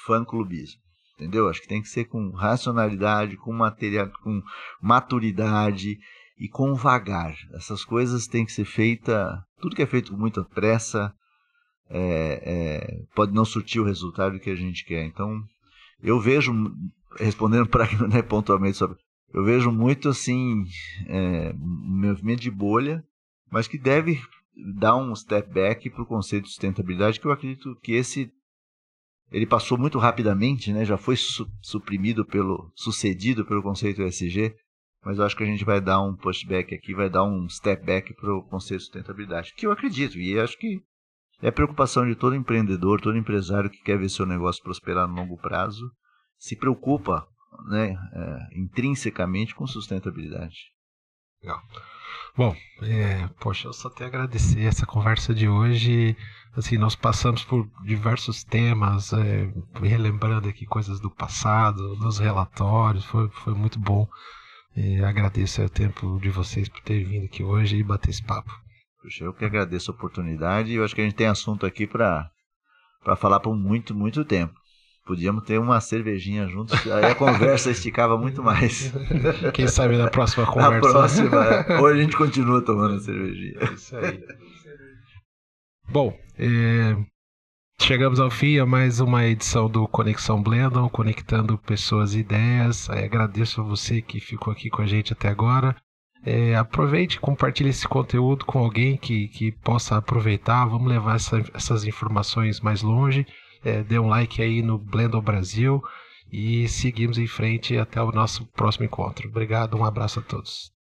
fã-clubismo. Entendeu? Acho que tem que ser com racionalidade, com maturidade e com vagar. Essas coisas têm que ser feitas. Tudo que é feito com muita pressa pode não surtir o resultado que a gente quer. Então, eu vejo, respondendo pontualmente sobre, eu vejo muito assim um movimento de bolha, mas que deve dar um step back para o conceito de sustentabilidade, que eu acredito que ele passou muito rapidamente, né? Já foi sucedido pelo conceito ESG, mas eu acho que a gente vai dar um pushback aqui, vai dar um step back para o conceito de sustentabilidade, que eu acredito, e acho que é preocupação de todo empreendedor, todo empresário que quer ver seu negócio prosperar no longo prazo, se preocupa, né, intrinsecamente com sustentabilidade. Legal. Bom, poxa, eu só tenho a agradecer essa conversa de hoje. Assim, nós passamos por diversos temas, relembrando aqui coisas do passado, dos relatórios, foi muito bom. Agradeço o tempo de vocês por terem vindo aqui hoje e bater esse papo. Puxa, eu que agradeço a oportunidade e eu acho que a gente tem assunto aqui para falar por muito, muito tempo. Podíamos ter uma cervejinha juntos, aí a conversa esticava muito mais. Quem sabe na próxima conversa. Na próxima, hoje a gente continua tomando a cervejinha. Isso aí. Bom, chegamos ao fim a mais uma edição do Conexão Blendon, conectando pessoas e ideias. Agradeço a você que ficou aqui com a gente até agora. Aproveite e compartilhe esse conteúdo com alguém que possa aproveitar. Vamos levar essas informações mais longe. Dê um like aí no Blendon Brasil e seguimos em frente até o nosso próximo encontro. Obrigado, um abraço a todos.